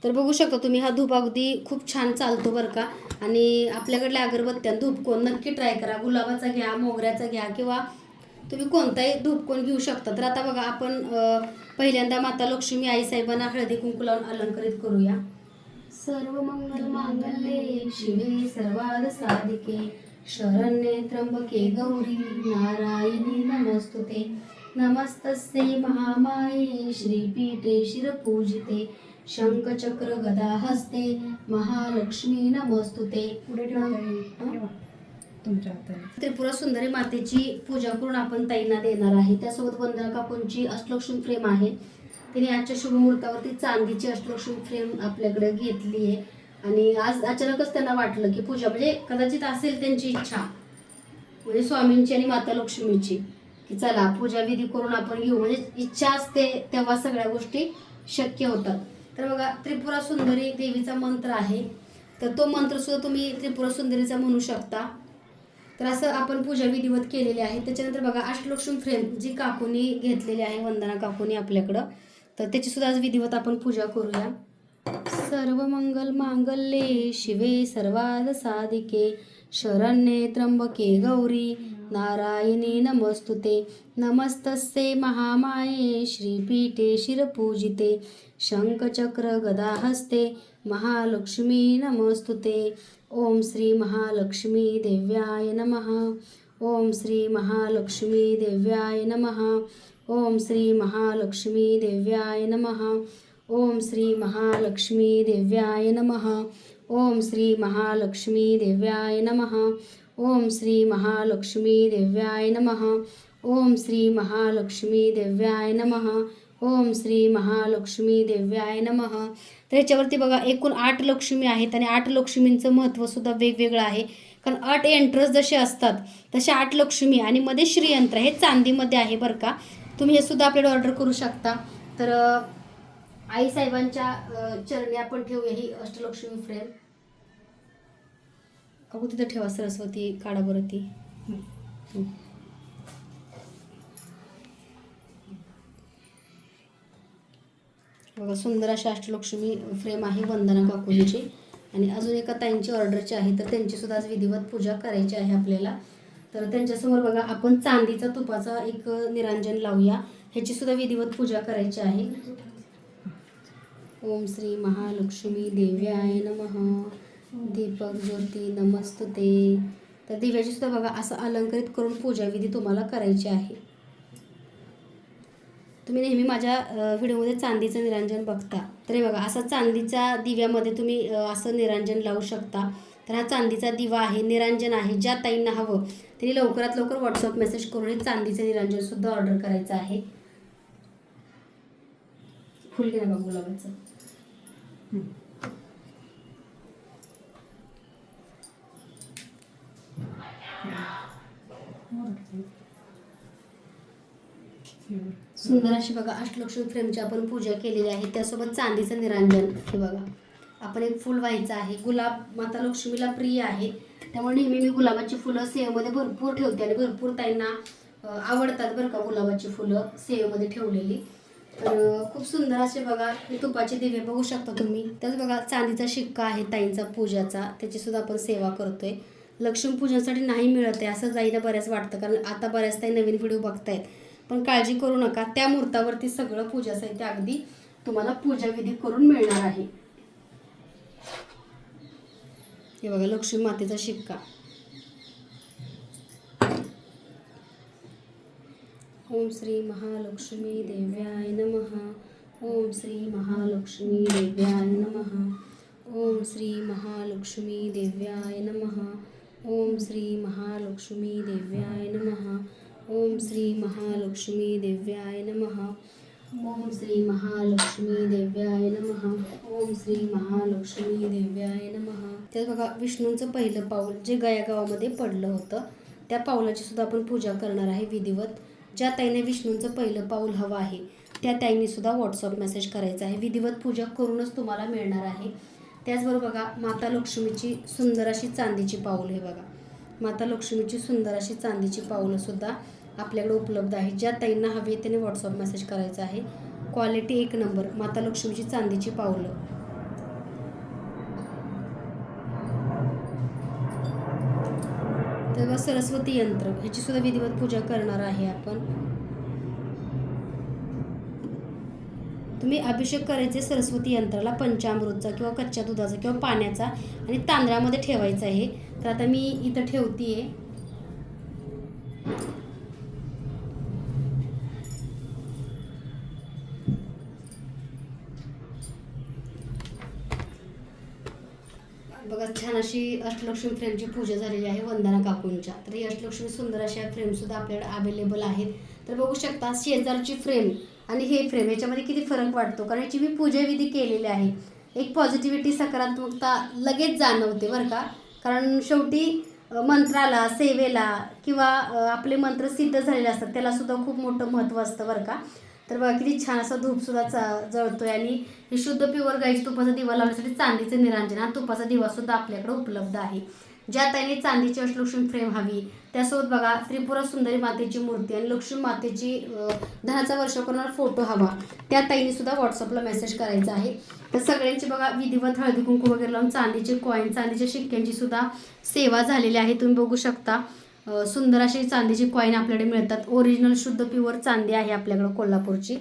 तर बघू शकता तुम्ही हा धूप अगदी खूप छान चालतो बरं का. आणि आपल्याकडल्या अगरबत्त्या धूपकोन नक्की ट्राय करा. गुलाबाचा घ्या, मोगऱ्याचा घ्या, किंवा तुम्ही कोणताही धूपकोन घेऊ शकता. तर आता बघा आपण पहिल्यांदा माता लक्ष्मी आईसाहेबांना हळदी कुंकू लावून अलंकरित करूया. सर्व मंगल मांगल्ये शिवे सर्वार्थ साधिके शरण्ये त्र्यंबके गौरी नारायणी नमस्तुते. नमस्तस्यै महामाये श्रीपीठे शिरपूजिते शंख चक्र गदा हस्ते महालक्ष्मी नमस्तुते. पुढे तुमच्या हाताने त्रिपुरा सुंदरी मातेची पूजा करून आपण ताईंना देणार आहे. त्यासोबत वंदना काकूंची अष्टलक्ष्मी फ्रेम आहे. तिने आजच्या शुभ मुहूर्तावरती चांदीची अष्टलक्ष्मी फ्रेम आपल्याकडे घेतली आहे. आणि आज अचानकच त्यांना वाटलं की पूजा म्हणजे कदाचित असेल त्यांची इच्छा, म्हणजे स्वामींची आणि माता लक्ष्मीची, की चला पूजा विधी करून आपण घेऊ. म्हणजे इच्छा असते तेव्हा सगळ्या गोष्टी शक्य होतात. तर बघा त्रिपुरा सुंदरी देवीचा मंत्र आहे, तर तो मंत्र सुद्धा तुम्ही त्रिपुरा सुंदरीचा म्हणू शकता. तर असं आपण पूजा विधिवत केलेली आहे. त्याच्यानंतर बघा अष्टलक्ष्मी फ्रेम जी काकूनी घेतलेली आहे, वंदना काकूनी आपल्याकडं, तर त्याची सुद्धा आज विधिवत आपण पूजा करूया. सर्व मंगल मांगल्ये शिवे सर्वार्थ साधिके शरण्ये त्र्यंबके गौरी नारायणी नमस्तुते. नमस्तस्यै महामाये श्रीपीठे शिरपूजिते शंखचक्र गदा हस्ते महालक्ष्मी नमस्तुते. ओम श्री महालक्ष्मी देव्याय नमः. ओम श्री महालक्ष्मी देव्याय नमः. ओम श्री महालक्ष्मी देव्याय नमः. ओम श्री महालक्ष्मी देव्याय नमः. ओम श्री महालक्ष्मी देव्याय नमः. ओम श्री महालक्ष्मी देव्याय नमः. ओम श्री महालक्ष्मी देव्याय नमः. ओम श्री महालक्ष्मी देव्याय नमः. तर ह्याच्यावरती बघा एकूण 8 लक्ष्मी आहेत आणि 8 लक्ष्मींचं महत्त्व सुद्धा वेगवेगळं आहे. कारण 8 एंट्रस जसे असतात तसे 8 लक्ष्मी आणि मध्ये श्रीयंत्र हे चांदीमध्ये आहे बरं का. तुम्ही हे सुद्धा आपल्याला ऑर्डर करू शकता. तर आईसाहेबांच्या चरणी आपण ठेवूया ही अष्टलक्ष्मी फ्रेम. अगो तिथं ठेवा, सरस्वती काढा बरं ती. बघा सुंदर अशी अष्टलक्ष्मी फ्रेम आहे वंदना काकूंची. आणि अजून एका ताईंची ऑर्डरची आहे, तर त्यांची सुद्धा आज विधिवत पूजा करायची आहे आपल्याला. तर त्यांच्यासमोर बघा आपण चांदीचा तुपाचा एक निरांजन लावूया. ह्याची सुद्धा विधिवत पूजा करायची आहे. ओम श्री महालक्ष्मी देव्याय नमः. दीपक ज्योती नमस्तुते. तर दिव्याची सुद्धा बघा असं अलंकरित करून पूजा विधी तुम्हाला करायची आहे. तुम्ही नेहमी माझ्या व्हिडिओमध्ये चांदीचं निरांजन बघता, तर हे बघा असा चांदीच्या दिव्यामध्ये तुम्ही असं निरांजन लावू शकता. तर हा चांदीचा दिवा आहे, निरांजन आहे. ज्या ताईंना हवं त्यांनी लवकरात लवकर व्हॉट्सअप मेसेज करून हे चांदीचं निरांजन सुद्धा ऑर्डर करायचं आहे. फुल घ्या बघा गुलाबाचं. सुंदर अशी बघा अष्टलक्ष्मी फ्रेमची आपण पूजा केलेली आहे. त्यासोबत चांदीचं निरांजन हे बघा आपण एक फुल व्हायचं आहे. गुलाब माता लक्ष्मीला प्रिय आहे, त्यामुळे नेहमी मी गुलाबाची फुलं सेवेमध्ये भरपूर ठेवते आणि भरपूर ताईंना आवडतात बरं का गुलाबाची फुलं सेवेमध्ये ठेवलेली. तर खूप सुंदर असे बघा हे तुपाचे दिवे बघू शकता तुम्ही. त्याच बघा चांदीचा शिक्का आहे ताईंचा पूजाचा, त्याची सुद्धा आपण सेवा करतोय. लक्ष्मीपूजनासाठी नाही मिळत आहे असं जाईला बऱ्याच वाटतं, कारण आता बऱ्याच ताई नवीन व्हिडिओ बघतायत. पण काळजी करू नका, त्या मुहूर्तावरती सगळं पूजा साहित्य अगदी तुम्हाला पूजाविधी करून मिळणार आहे. हे बघा लक्ष्मी मातेचा शिक्का. ओम श्री महालक्ष्मी देव्याय नमः. ओम श्री महालक्ष्मी देव्याय नमः. ओम श्री महालक्ष्मी देव्याय नमः. ओम श्री महालक्ष्मी देव्याय नमः. ओम श्री महालक्ष्मी देव्याय नमः. ओम श्री महालक्ष्मी देव्याय नमः. ओम श्री महालक्ष्मी देव्याय नमः. त्यात बघा विष्णूंचं पहिलं पाऊल जे गयागावामध्ये पडलं होतं, त्या पाऊलाची सुद्धा आपण पूजा करणार आहे विधिवत. ज्या ताईने विष्णूंचं पहिलं पाऊल हवं आहे त्या ताईंनी सुद्धा व्हॉट्सअप मेसेज करायचा आहे. विधिवत पूजा करूनच तुम्हाला मिळणार आहे. त्याचबरोबर बघा माता लक्ष्मीची सुंदर अशी चांदीची पाऊल. हे बघा माता लक्ष्मीची सुंदर अशी चांदीची पाऊलंसुद्धा आपल्याकडे उपलब्ध आहे. ज्या ताईंना हवी त्याने व्हॉट्सअप मेसेज करायचा आहे. क्वालिटी 1 नंबर माता लक्ष्मीची चांदीची पाऊलं. तेव्हा सरस्वती यंत्र ह्याची सुद्धा विधिवत पूजा करणार आहे आपण. तुम्ही अभिषेक करायचे सरस्वती यंत्राला पंचामृतचा किंवा कच्च्या दुधाचा किंवा पाण्याचा आणि तांदळामध्ये ठेवायचं आहे. तर आता मी इथं ठेवतीये. बघा छान अशी अष्टलक्ष्मी फ्रेमची पूजा झालेली आहे वंदना काकूंच्या. तर ही अष्टलक्ष्मी सुंदर अशा फ्रेमसुद्धा आपल्याकडे अवेलेबल आहेत. तर बघू शकता शेजारची फ्रेम आणि हे फ्रेम याच्यामध्ये किती फरक वाटतो, कारण याची मी पूजाविधी केलेली आहे. एक पॉझिटिव्हिटी सकारात्मकता लगेच जाणवते बरं का, कारण शेवटी मंत्राला सेवेला किंवा आपले मंत्र सिद्ध झालेले असतात त्यालासुद्धा खूप मोठं महत्त्व असतं बरं का. तर बघा किती छान असा धूपसुद्धा जळतोय आणि हे शुद्ध प्युअर गाईच्या तुपाचा दिवा लावण्यासाठी चांदीचे निरांजन हा तुपाचा दिवासुद्धा आपल्याकडे उपलब्ध आहे. ज्या ताईने चांदीची अष्टलक्ष्मी फ्रेम हवी त्यासोबत बघा त्रिपुरा सुंदरी मातेची मूर्ती आणि लक्ष्मी मातेची धनाचा वर्ष करणारा फोटो हवा त्या ताईने सुद्धा व्हॉट्सअपला मेसेज करायचा आहे. तर सगळ्यांची बघा विधिवत हळदी कुंकू वगैरे लावून चांदीचे कॉईन चांदीच्या शिक्क्यांची सुद्धा सेवा झालेली आहे. तुम्ही बघू शकता सुंदर अशी चांदीची कॉईन आपल्याकडे मिळतात. ओरिजिनल शुद्ध प्युअर चांदी आहे आपल्याकडे कोल्हापूरची.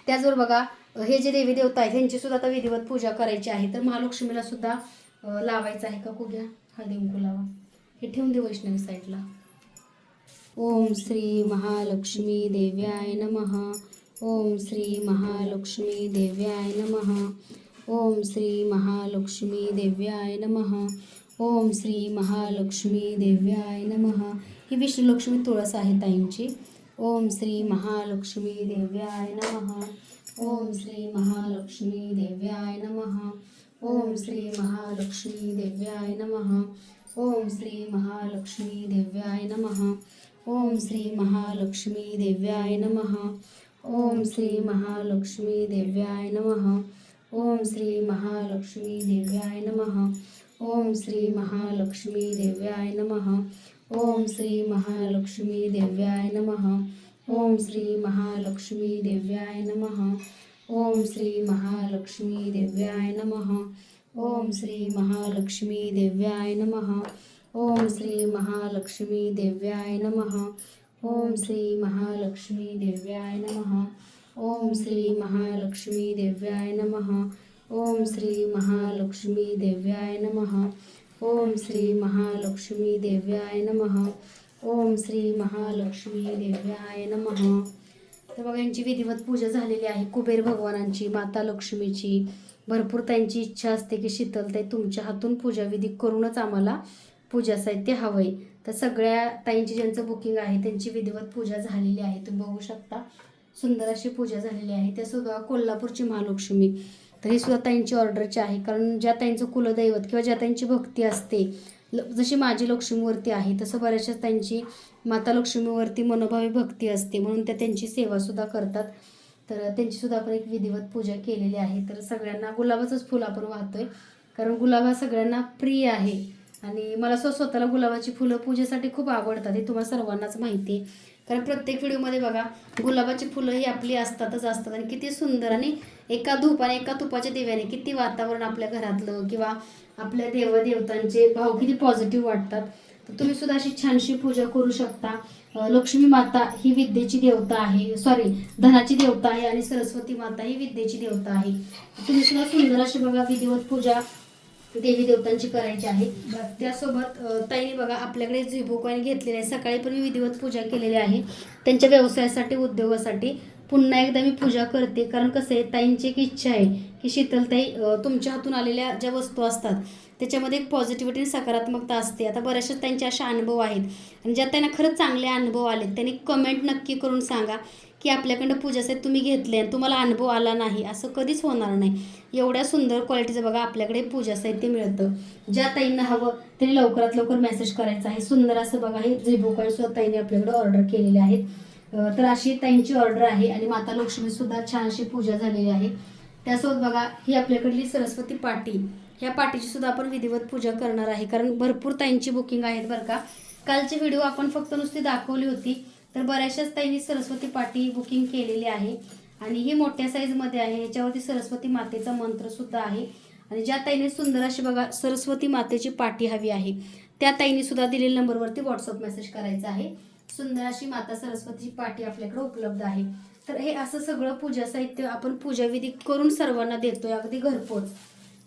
त्याचबरोबर बघा हे जे देवी देवता आहेत ह्यांची सुद्धा आता विधिवत पूजा करायची आहे. तर महालक्ष्मीला सुद्धा लावायचं आहे. काकू घ्या हळदी कुंकू लावा. हे ठेवून दे वैष्णवी साईडला. ओम श्री महालक्ष्मी देव्याय नमः. ओम श्री महालक्ष्मी देव्याय नमः. ओम श्री महालक्ष्मी देव्याय नमः. ओम श्री महालक्ष्मी देव्याय नमः. ही विष्णुलक्ष्मी तुळस आहे ताईंची. ओम श्री महालक्ष्मी देव्याय नमः. ओम श्री महालक्ष्मी देव्याय नमः. ओम श्री महालक्ष्मी देव्याय नमः. ओम श्री महालक्ष्मी देव्याय नमः. ओम श्री महालक्ष्मी देव्याय नमः. ओम श्री महालक्ष्मी देव्याय नमः. ओम श्री महालक्ष्मी देव्याय नमः. ओम श्री महालक्ष्मी देव्याय नमः. ओम श्री महालक्ष्मी देव्याय नमः. ओम श्री महालक्ष्मी देव्याय नमः. ओम श्री महालक्ष्मी देव्याय नमः. ओम श्री महालक्ष्मी देव्याय नमः. ओम श्री महालक्ष्मी देव्याय नमः. ओम श्री महालक्ष्मी देव्याय नमः. ओम श्री महालक्ष्मी देव्याय नमः. ओम श्री महालक्ष्मी देव्याय नमः. ओम श्री महालक्ष्मी देव्याय नमः. ओम श्री महालक्ष्मी देव्याय नमः. तर बघा यांची विधिवत पूजा झालेली आहे. कुबेर भगवानांची माता लक्ष्मीची भरपूर त्यांची इच्छा असते की शीतलताई तुमच्या हातून पूजाविधी करूनच आम्हाला पूजा साहित्य हवंय. तर सगळ्या ताईंची ज्यांचं बुकिंग आहे त्यांची विधिवत पूजा झालेली आहे. तुम्ही बघू शकता सुंदर अशी पूजा झालेली आहे. त्यासुद्धा कोल्हापूरची महालक्ष्मी. तर ही सुद्धा ताईंची ऑर्डरची आहे, कारण ज्या ताईंचं कुलदैवत किंवा ज्या ताईंची भक्ती असते जशी माझी लक्ष्मीवरती आहे तसं बऱ्याचशा त्यांची माता लक्ष्मीवरती मनोभावी भक्ती असते म्हणून त्या त्यांची सेवासुद्धा करतात. तर त्यांचीसुद्धा आपण एक विधिवत पूजा केलेली आहे. तर सगळ्यांना गुलाबाचंच फुल आपण वाहतोय, कारण गुलाब हा सगळ्यांना प्रिय आहे आणि मला स्वतःला गुलाबाची फुलं पूजेसाठी खूप आवडतात. हे तुम्हाला सर्वांनाच माहिती आहे, कारण प्रत्येक व्हिडिओमध्ये बघा गुलाबाची फुलं ही आपली असतातच असतात आणि किती सुंदर आणि एका धूप आणि एका तुपाच्या दिव्याने किती वातावरण आपल्या घरातलं किंवा आपल्या देवदेवतांचे भाव किती पॉझिटिव्ह वाटतात. तर तुम्ही सुद्धा अशी छानशी पूजा करू शकता. लक्ष्मी माता ही विद्येची देवता आहे, सॉरी धनाची देवता आहे, आणि सरस्वती माता ही विद्येची देवता आहे. तुम्ही सुद्धा सुंदर अशी बघा विधिवत पूजा देवी देवतांची करायची आहे. त्यासोबत ताईने बघा आपल्याकडे झिबो कॉईन घेतलेले आहे. सकाळी पण मी विधिवत पूजा केलेली आहे त्यांच्या व्यवसायासाठी, उद्योगासाठी. पुन्हा एकदा मी पूजा करते, कारण कसं आहे ताईंची एक इच्छा आहे की शीतलताई तुमच्या हातून आलेल्या ज्या वस्तू असतात त्याच्यामध्ये एक पॉझिटिव्हिटी आणि सकारात्मकता असते. आता बऱ्याचशा त्यांचे असे अनुभव आहेत, आणि ज्या त्यांना खरंच चांगले अनुभव आले त्यांनी कमेंट नक्की करून सांगा की आपल्याकडनं पूजासाठी तुम्ही घेतले आणि तुम्हाला अनुभव आला नाही, असं कधीच होणार नाही. एवढ्या सुंदर क्वालिटीचं बघा आपल्याकडे पूजा साहित्य मिळतं. ज्या ताईंना हवं त्यांनी लवकरात लवकर मेसेज करायचा आहे. सुंदर असं बघा हे झिबो कॉईन सुद्धा ताईंनी आपल्याकडे ऑर्डर केलेले आहेत. तर अशी ताईंची ऑर्डर आहे, आणि माता लक्ष्मी सुद्धा छान अशी पूजा झालेली आहे. त्यासोबत बघा ही आपल्याकडली सरस्वती पाटी, ह्या पाटीची सुद्धा आपण विधिवत पूजा करणार आहे, कारण भरपूर ताईंची बुकिंग आहेत बरं का. कालची व्हिडिओ आपण फक्त नुसती दाखवली होती, तर बऱ्याचशाच ताईंनी सरस्वती पाटी बुकिंग केलेली आहे, आणि ही मोठ्या साईजमध्ये आहे. ह्याच्यावरती सरस्वती मातेचा मंत्र सुद्धा आहे. आणि ज्या ताईने सुंदर अशी बघा सरस्वती मातेची पाटी हवी आहे त्या ताईने सुद्धा दिलेल्या नंबरवरती व्हॉट्सअप मेसेज करायचा आहे. सुंदर अशी माता सरस्वतीची पाटी आपल्याकडे उपलब्ध आहे. तर हे असं सगळं पूजा साहित्य आपण पूजाविधी करून सर्वांना देतोय, अगदी घरपोच.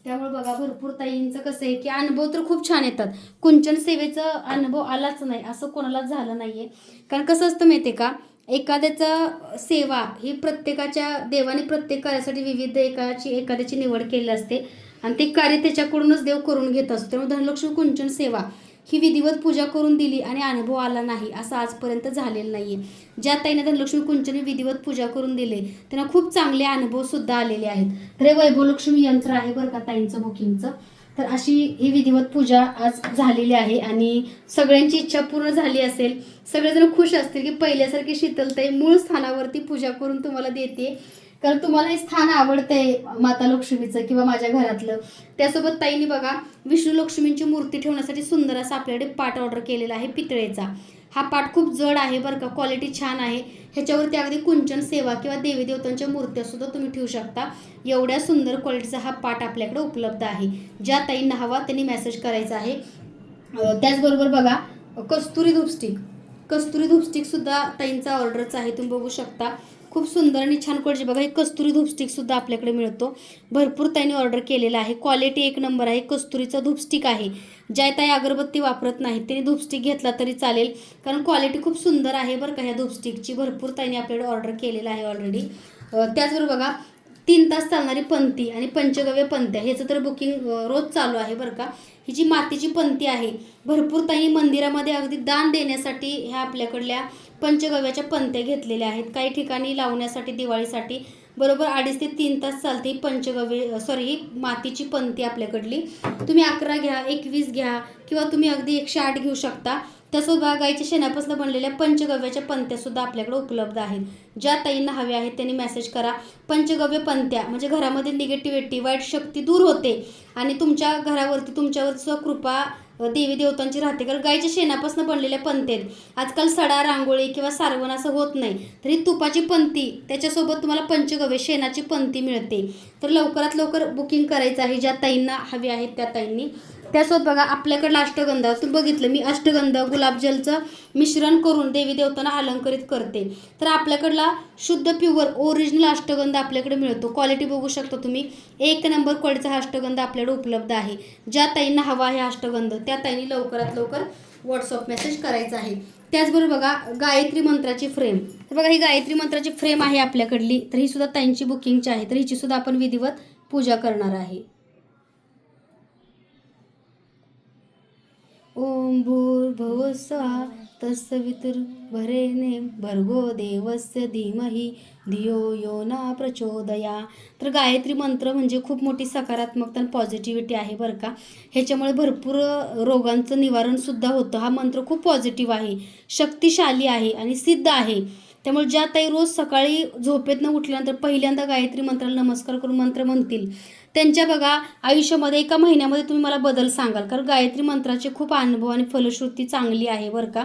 त्यामुळे बघा भरपूर ताईंचं कसं आहे की अनुभव तर खूप छान येतात. कुंचन सेवेचा अनुभव आलाच नाही असं कोणालाच झालं नाहीये. कारण कसं असतं माहिती आहे का, एखाद्याचा सेवा ही प्रत्येकाच्या देवाने प्रत्येक कार्यासाठी विविध एखाद्याची निवड केलेली असते, आणि ते कार्य त्याच्याकडूनच देव करून घेत असतो. त्यामुळे धनलक्ष्मी कुंचन सेवा ही विधिवत पूजा करून दिली आणि अनुभव आला नाही असं आजपर्यंत झालेलं नाहीये. ज्या ताईने धनलक्ष्मी कुंचन विधिवत पूजा करून दिले त्यांना खूप चांगले अनुभव सुद्धा आलेले आहेत. तर हे वैभवलक्ष्मी यंत्र आहे बरं का ताईंचं बुकिंगचं. तर अशी ही विधिवत पूजा आज झालेली आहे, आणि सगळ्यांची इच्छा पूर्ण झाली असेल. सगळेजण खुश असतील की पहिल्यासारखी शीतलताई मूळ स्थानावरती पूजा करून तुम्हाला देते, कारण तुम्हाला हे स्थान आवडतंय माता लक्ष्मीचं किंवा माझ्या घरातलं. त्यासोबत ताईंनी बघा विष्णू लक्ष्मींची मूर्ती ठेवण्यासाठी सुंदर असा आपल्याकडे पाट ऑर्डर केलेला आहे पितळेचा. हा पाट खूप जड आहे बरं का, क्वालिटी छान आहे. ह्याच्यावरती अगदी कुंचन सेवा किंवा देवी देवतांच्या मूर्त्या सुद्धा तुम्ही ठेवू शकता. एवढ्या सुंदर क्वालिटीचा हा पाट आपल्याकडे उपलब्ध आहे. ज्या ताईंना हवा त्यांनी मेसेज करायचा आहे. त्याचबरोबर बघा कस्तुरी धूपस्टिक सुद्धा ताईंचा ऑर्डरचा आहे, तुम्ही बघू शकता. खूप सुंदर आणि छान क्वालिटी बघा. हे कस्तुरी धूपस्टिक सुद्धा आपल्याकडे मिळतो. भरपूर ताईंनी ऑर्डर केलेला आहे. क्वालिटी एक नंबर आहे. कस्तुरीचा धूपस्टिक आहे. ज्या ताई अगरबत्ती वापरत नाहीत त्यांनी धूपस्टिक घेतला तरी चालेल, कारण क्वालिटी खूप सुंदर आहे बरं का ह्या धूपस्टिकची. भरपूर ताईंनी आपल्याकडे ऑर्डर केलेला आहे ऑलरेडी. त्याचबरोबर बघा 3 तास चालणारी पंथी आणि पंचगव्य पंथ्या ह्याचं तर बुकिंग रोज चालू आहे बरं का. ही जी मातीची पंथी आहे भरपूर ताई मंदिरामध्ये अगदी दान देण्यासाठी ह्या आपल्याकडल्या पंचगव्याच्या पंथ्या घेतलेल्या आहेत. काही ठिकाणी लावण्यासाठी दिवाळीसाठी बरोबर 2.5 ते 3 तास चालते ही मातीची पंथी आपल्याकडली. तुम्ही 11 घ्या, 21 घ्या, किंवा तुम्ही अगदी 108 घेऊ शकता. त्यासोबत गाईच्या शेणापासून बनलेल्या पंचगव्याच्या पंथ्या सुद्धा आपल्याकडे उपलब्ध आहेत. ज्या ताईंना हव्या आहेत त्यांनी मेसेज करा. पंचगव्य पंथ्या म्हणजे घरामध्ये निगेटिव्हिटी, वाईट शक्ती दूर होते, आणि तुमच्या घरावरती तुमच्यावरती सुद्धा कृपा देवी देवतांची राहते. कारण गाईच्या शेणापासून बनलेल्या पंथ्या आहेत. आजकाल सडा, रांगोळी किंवा सारवण असं होत नाही, तरी तुपाची पंथी त्याच्यासोबत तुम्हाला पंचगव्य शेणाची पंथी मिळते. तर लवकरात लवकर बुकिंग करायचं आहे ज्या ताईंना हवी आहेत त्या ताईंनी. त्यासोबत बघा आपल्याकडलं अष्टगंधा तुम्ही बघितलं, मी अष्टगंध गुलाबजलचं मिश्रण करून देवी देवतांना अलंकरित करते. तर आपल्याकडला शुद्ध प्युअर ओरिजिनल अष्टगंध आपल्याकडे मिळतो. क्वालिटी बघू शकता तुम्ही, 1 नंबर क्वालिटीचा हा अष्टगंध आपल्याकडे उपलब्ध आहे. ज्या ताईंना हवा आहे अष्टगंध त्या ताईंनी लवकरात लवकर व्हॉट्सअप मेसेज करायचा आहे. त्याचबरोबर बघा गायत्री मंत्राची फ्रेम. तर बघा ही गायत्री मंत्राची फ्रेम आहे आपल्याकडली, तर ही सुद्धा ताईंची बुकिंगची आहे. तर हिची सुद्धा आपण विधिवत पूजा करणार आहे. ओम भूर्भुवः स्वः तत्सवितुर्वरेण्यं भर्गो देवस्य धीमहि धियो यो न प्रचोदयात्. तर गायत्री मंत्र म्हणजे खूप मोठी सकारात्मकता आणि पॉझिटिव्हिटी आहे बरं का. ह्याच्यामुळे भरपूर रोगांचं निवारणसुद्धा होतं. हा मंत्र खूप पॉझिटिव्ह आहे, शक्तिशाली आहे आणि सिद्ध आहे. त्यामुळे ज्या ताई रोज सकाळी झोपेतनं उठल्यानंतर पहिल्यांदा गायत्री मंत्राला नमस्कार करून मंत्र म्हणतील त्यांच्या बघा आयुष्यामध्ये 1 महिन्यामध्ये तुम्ही मला बदल सांगाल. कारण गायत्री मंत्राचे खूप अनुभव आणि फलश्रुती चांगली आहे बरं का.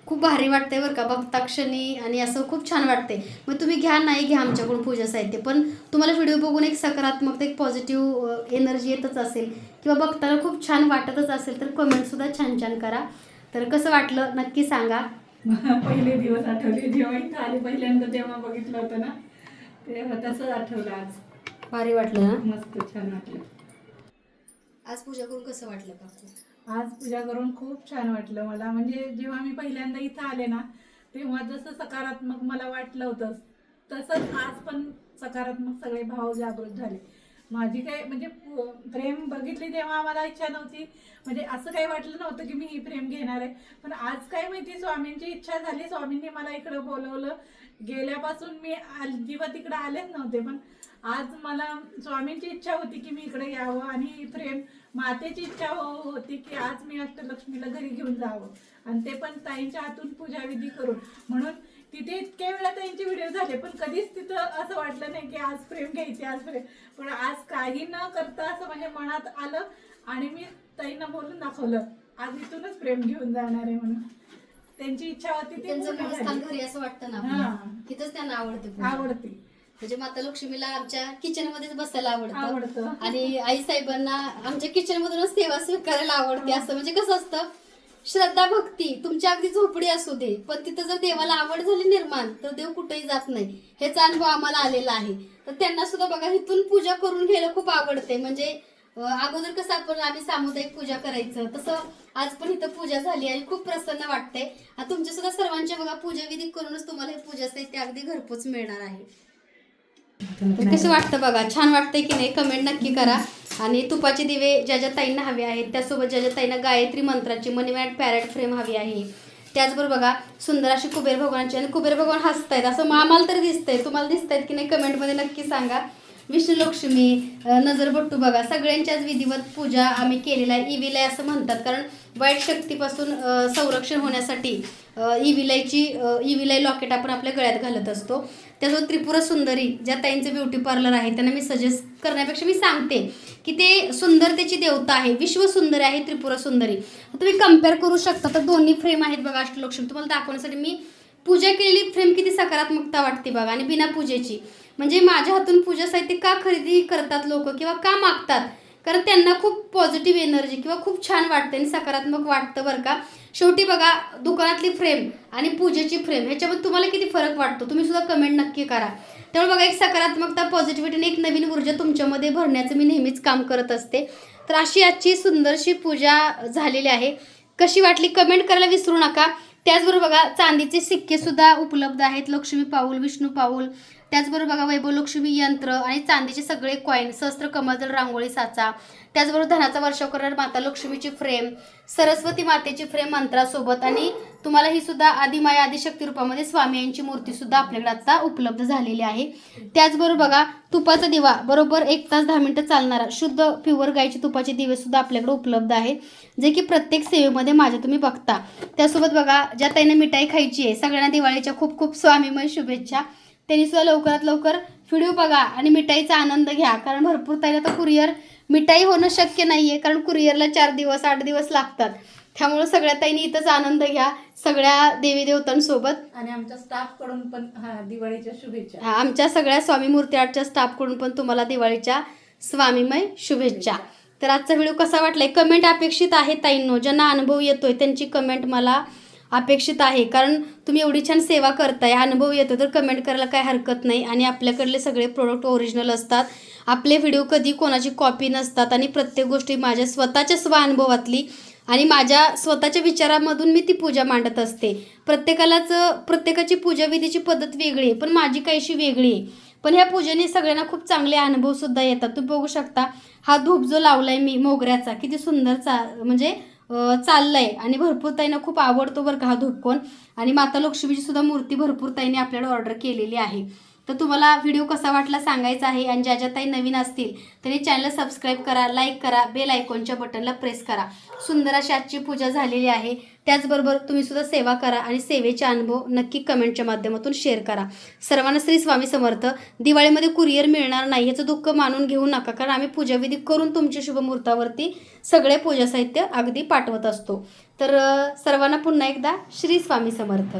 खूप भारी वाटतंय बरं का बघता क्षणी, आणि असं खूप छान वाटतंय. मग तुम्ही घ्या नाही घ्या आमच्याकडून पूजा साहित्य, पण तुम्हाला व्हिडिओ बघून एक सकारात्मक एक पॉझिटिव्ह एनर्जी येतच असेल किंवा बघताना खूप छान वाटतच असेल तर कमेंटसुद्धा छान छान करा. तर कसं वाटलं नक्की सांगा. पहिले दिवस आठवले जेव्हा इथं आले पहिल्यांदा तेव्हा बघितलं होतं ना, तेव्हा तसंच आठवलं. आज भारी वाटलं ना. मस्त छान वाटलं. आज पूजा करून कसं वाटलं काकू? आज पूजा करून खूप छान वाटलं मला. म्हणजे जेव्हा मी पहिल्यांदा इथं आले ना, तेव्हा जसं सकारात्मक मला वाटलं होतं तसंच आज पण सकारात्मक सगळे भाव जागृत झाले. माझी काय म्हणजे प्रेम बघितली तेव्हा मला इच्छा नव्हती, म्हणजे असं काही वाटलं नव्हतं की मी ही प्रेम घेणार आहे. पण आज काय माहिती स्वामींची इच्छा झाली, स्वामींनी मला इकडं बोलवलं. गेल्यापासून मी अजिबात इकडं आलेच नव्हते, पण आज मला स्वामींची इच्छा होती की मी इकडे यावं, आणि प्रेम मातेची इच्छा होती की आज मी अष्टलक्ष्मीला घरी घेऊन जावं, आणि ते पण ताईंच्या हातून पूजाविधी करून. म्हणून तिथे इतक्या वेळा ताईंचे व्हिडिओ झाले, पण कधीच तिथं असं वाटलं नाही की आज प्रेम घ्यायचे, आज प्रेम. पण आज काही न करता असं म्हणजे मनात आलं, आणि मी ताईंना बोलून दाखवलं आज इथूनच प्रेम घेऊन जाणार आहे म्हणून. त्यांची इच्छा होती ती त्यांचं पूर्ण मूळ स्थान झाली. घरी असं वाटतं ना हा. आपल्याला. तिथंच त्यांना आवडते पूजा. आवडते. म्हणजे माता लक्ष्मीला आमच्या किचन मध्येच बसायला आवडतं, आवडतं. आणि आई साहेबांना आमच्या किचन मधूनच सेवा स्वीकारायला आवडते. असं म्हणजे कसं असतं, श्रद्धा भक्ती तुमच्या अगदी झोपडी असू दे, पण तिथं जर देवाला आवड झाली निर्माण तर देव कुठेही जात नाही. ह्याचा अनुभव आम्हाला आलेला आहे. तर त्यांना सुद्धा बघा इथून पूजा करून घ्यायला खूप आवडते. म्हणजे अगोदर कसं आम्ही सामुदायिक पूजा करायचं, तसं आज पण इथं पूजा झाली आणि खूप प्रसन्न वाटतंय. तुमच्या सुद्धा सर्वांच्या बघा पूजा विधी करूनच तुम्हाला हे पूजा साहित्य अगदी घरपोच मिळणार आहे. तर कसं वाटतं बघा, छान वाटतंय की नाही कमेंट नक्की करा. आणि तुपाचे दिवे ज्या ज्या ताईंना हवे आहेत, त्यासोबत ज्या ज्या ताईंना गायत्री मंत्राची मनी मॅट पॅरेट फ्रेम हवी आहे, त्याचबरोबर बघा सुंदर अशी कुबेर भगवानची, आणि कुबेर भगवान हसतायत असं आम्हाला तरी दिसतंय, तुम्हाला दिसतायत की नाही कमेंटमध्ये नक्की सांगा. विष्णू लक्ष्मी, नजरबट्टू बघा, सगळ्यांच्याच विधिवत पूजा आम्ही केलेला आहे. इविलय असं म्हणतात, कारण वाईट शक्तीपासून संरक्षण होण्यासाठी इविलय लॉकेट आपण आपल्या गळ्यात घालत असतो. त्यासोबत त्रिपुरा सुंदरी, ज्या ताईंचं ब्युटी पार्लर आहे त्यांना मी सजेस्ट करण्यापेक्षा मी सांगते की ते सुंदरतेची देवता आहे, विश्व सुंदरी आहे त्रिपुरा सुंदरी. तुम्ही कम्पेअर करू शकता. तर दोन्ही फ्रेम आहेत बघा अष्टलक्ष्मी, तुम्हाला दाखवण्यासाठी मी पूजा केलेली फ्रेम किती सकारात्मकता वाटते बघा. आणि बिना पूजेची, म्हणजे माझ्या हातून पूजा साहित्य का खरेदी करतात लोक किंवा का मागतात, कारण त्यांना खूप पॉझिटिव्ह एनर्जी किंवा खूप छान वाटते आणि सकारात्मक वाटतं बरं का. शेवटी बघा दुकानातली फ्रेम आणि पूजेची फ्रेम ह्याच्यामध्ये तुम्हाला किती फरक वाटतो तुम्ही सुद्धा कमेंट नक्की करा. त्यामुळे बघा एक सकारात्मकता, पॉझिटिव्हिटी आणि एक नवीन ऊर्जा तुमच्यामध्ये भरण्याचं मी नेहमीच काम करत असते. तर अशी आजची सुंदरशी पूजा झालेली आहे. कशी वाटली कमेंट करायला विसरू नका. त्याचबरोबर बघा चांदीचे सिक्के सुद्धा उपलब्ध आहेत, लक्ष्मी पाऊल, विष्णू पाऊल, त्याचबरोबर बघा वैभवलक्ष्मी यंत्र आणि चांदीचे सगळे कॉईन, सहस्त्र कमलदल रांगोळी साचा, त्याचबरोबर धनाचा वर्षाव करणारी माता लक्ष्मीची फ्रेम, सरस्वती मातेची फ्रेम मंत्रासोबत, आणि तुम्हाला ही सुद्धा आदिमाया आदिशक्ती रूपामध्ये स्वामी यांची मूर्ती सुद्धा आपल्याकडे आता उपलब्ध झालेली आहे. त्याचबरोबर बघा तुपाचा दिवा बरोबर 1 तास 10 मिनिटं चालणारा शुद्ध प्युअर गायचे तुपाचे दिवे सुद्धा आपल्याकडे उपलब्ध आहेत, जे की प्रत्येक सेवेमध्ये माझ्या तुम्ही बघता. त्यासोबत बघा ज्या ताईंना मिठाई खायची आहे सगळ्यांना दिवाळीच्या खूप खूप स्वामीमय शुभेच्छा. त्यांनी सुद्धा लवकरात लवकर व्हिडिओ बघा आणि मिठाईचा आनंद घ्या, कारण भरपूर ताईला तर कुरिअर मिठाई होणं शक्य नाही आहे, कारण कुरिअरला 4 दिवस 8 दिवस लागतात. त्यामुळे सगळ्या ताईंनी इथंच आनंद घ्या सगळ्या देवी देवतांसोबत. आणि आमच्या स्टाफकडून पण दिवाळीच्या शुभेच्छा. आमच्या सगळ्या स्वामी मूर्ती आर्टच्या स्टाफकडून पण तुम्हाला दिवाळीच्या स्वामीमय शुभेच्छा. तर आजचा व्हिडिओ कसा वाटलाय कमेंट अपेक्षित आहे ताईंनो, ज्यांना अनुभव येतोय त्यांची कमेंट मला अपेक्षित आहे, कारण तुम्ही एवढी छान सेवा करताय, अनुभव येतो तर कमेंट करायला काय हरकत नाही. आणि आपल्याकडले सगळे प्रोडक्ट ओरिजिनल असतात, आपले व्हिडिओ कधी कोणाची कॉपी नसतात, आणि प्रत्येक गोष्टी माझ्या स्वतःच्या स्वानुभवातली आणि माझ्या स्वतःच्या विचारामधून मी ती पूजा मांडत असते. प्रत्येकाची पूजाविधीची पद्धत वेगळी आहे, पण माझी काहीशी वेगळी आहे. पण ह्या पूजेने सगळ्यांना खूप चांगले अनुभवसुद्धा येतात. तुम्ही बघू शकता हा धूप जो लावलाय मी मोगऱ्याचा, किती सुंदर म्हणजे चाललाय, आणि भरपूर ताईंना खूप आवडतो बरं का हा धूपकोन. आणि माता लक्ष्मीची सुद्धा मूर्ती भरपूर ताईंनी आपल्याला ऑर्डर केलेली आहे. तर तुम्हाला व्हिडिओ कसा वाटला सांगायचा आहे. आणि ज्या ज्या ताई नवीन असतील त्यांनी चॅनल सबस्क्राईब करा, लाईक करा, बेल आयकॉनच्या बटनला प्रेस करा. सुंदर अशी आजची पूजा झालेली आहे. त्याचबरोबर तुम्ही सुद्धा सेवा करा आणि सेवेचे अनुभव नक्की कमेंटच्या माध्यमातून शेअर करा. सर्वांना श्री स्वामी समर्थ. दिवाळीमध्ये कुरिअर मिळणार नाही याचं दुःख मानून घेऊ नका, कारण आम्ही पूजाविधी करून तुमच्या शुभमुहूर्तावरती सगळे पूजा साहित्य अगदी पाठवत असतो. तर सर्वांना पुन्हा एकदा श्री स्वामी समर्थ.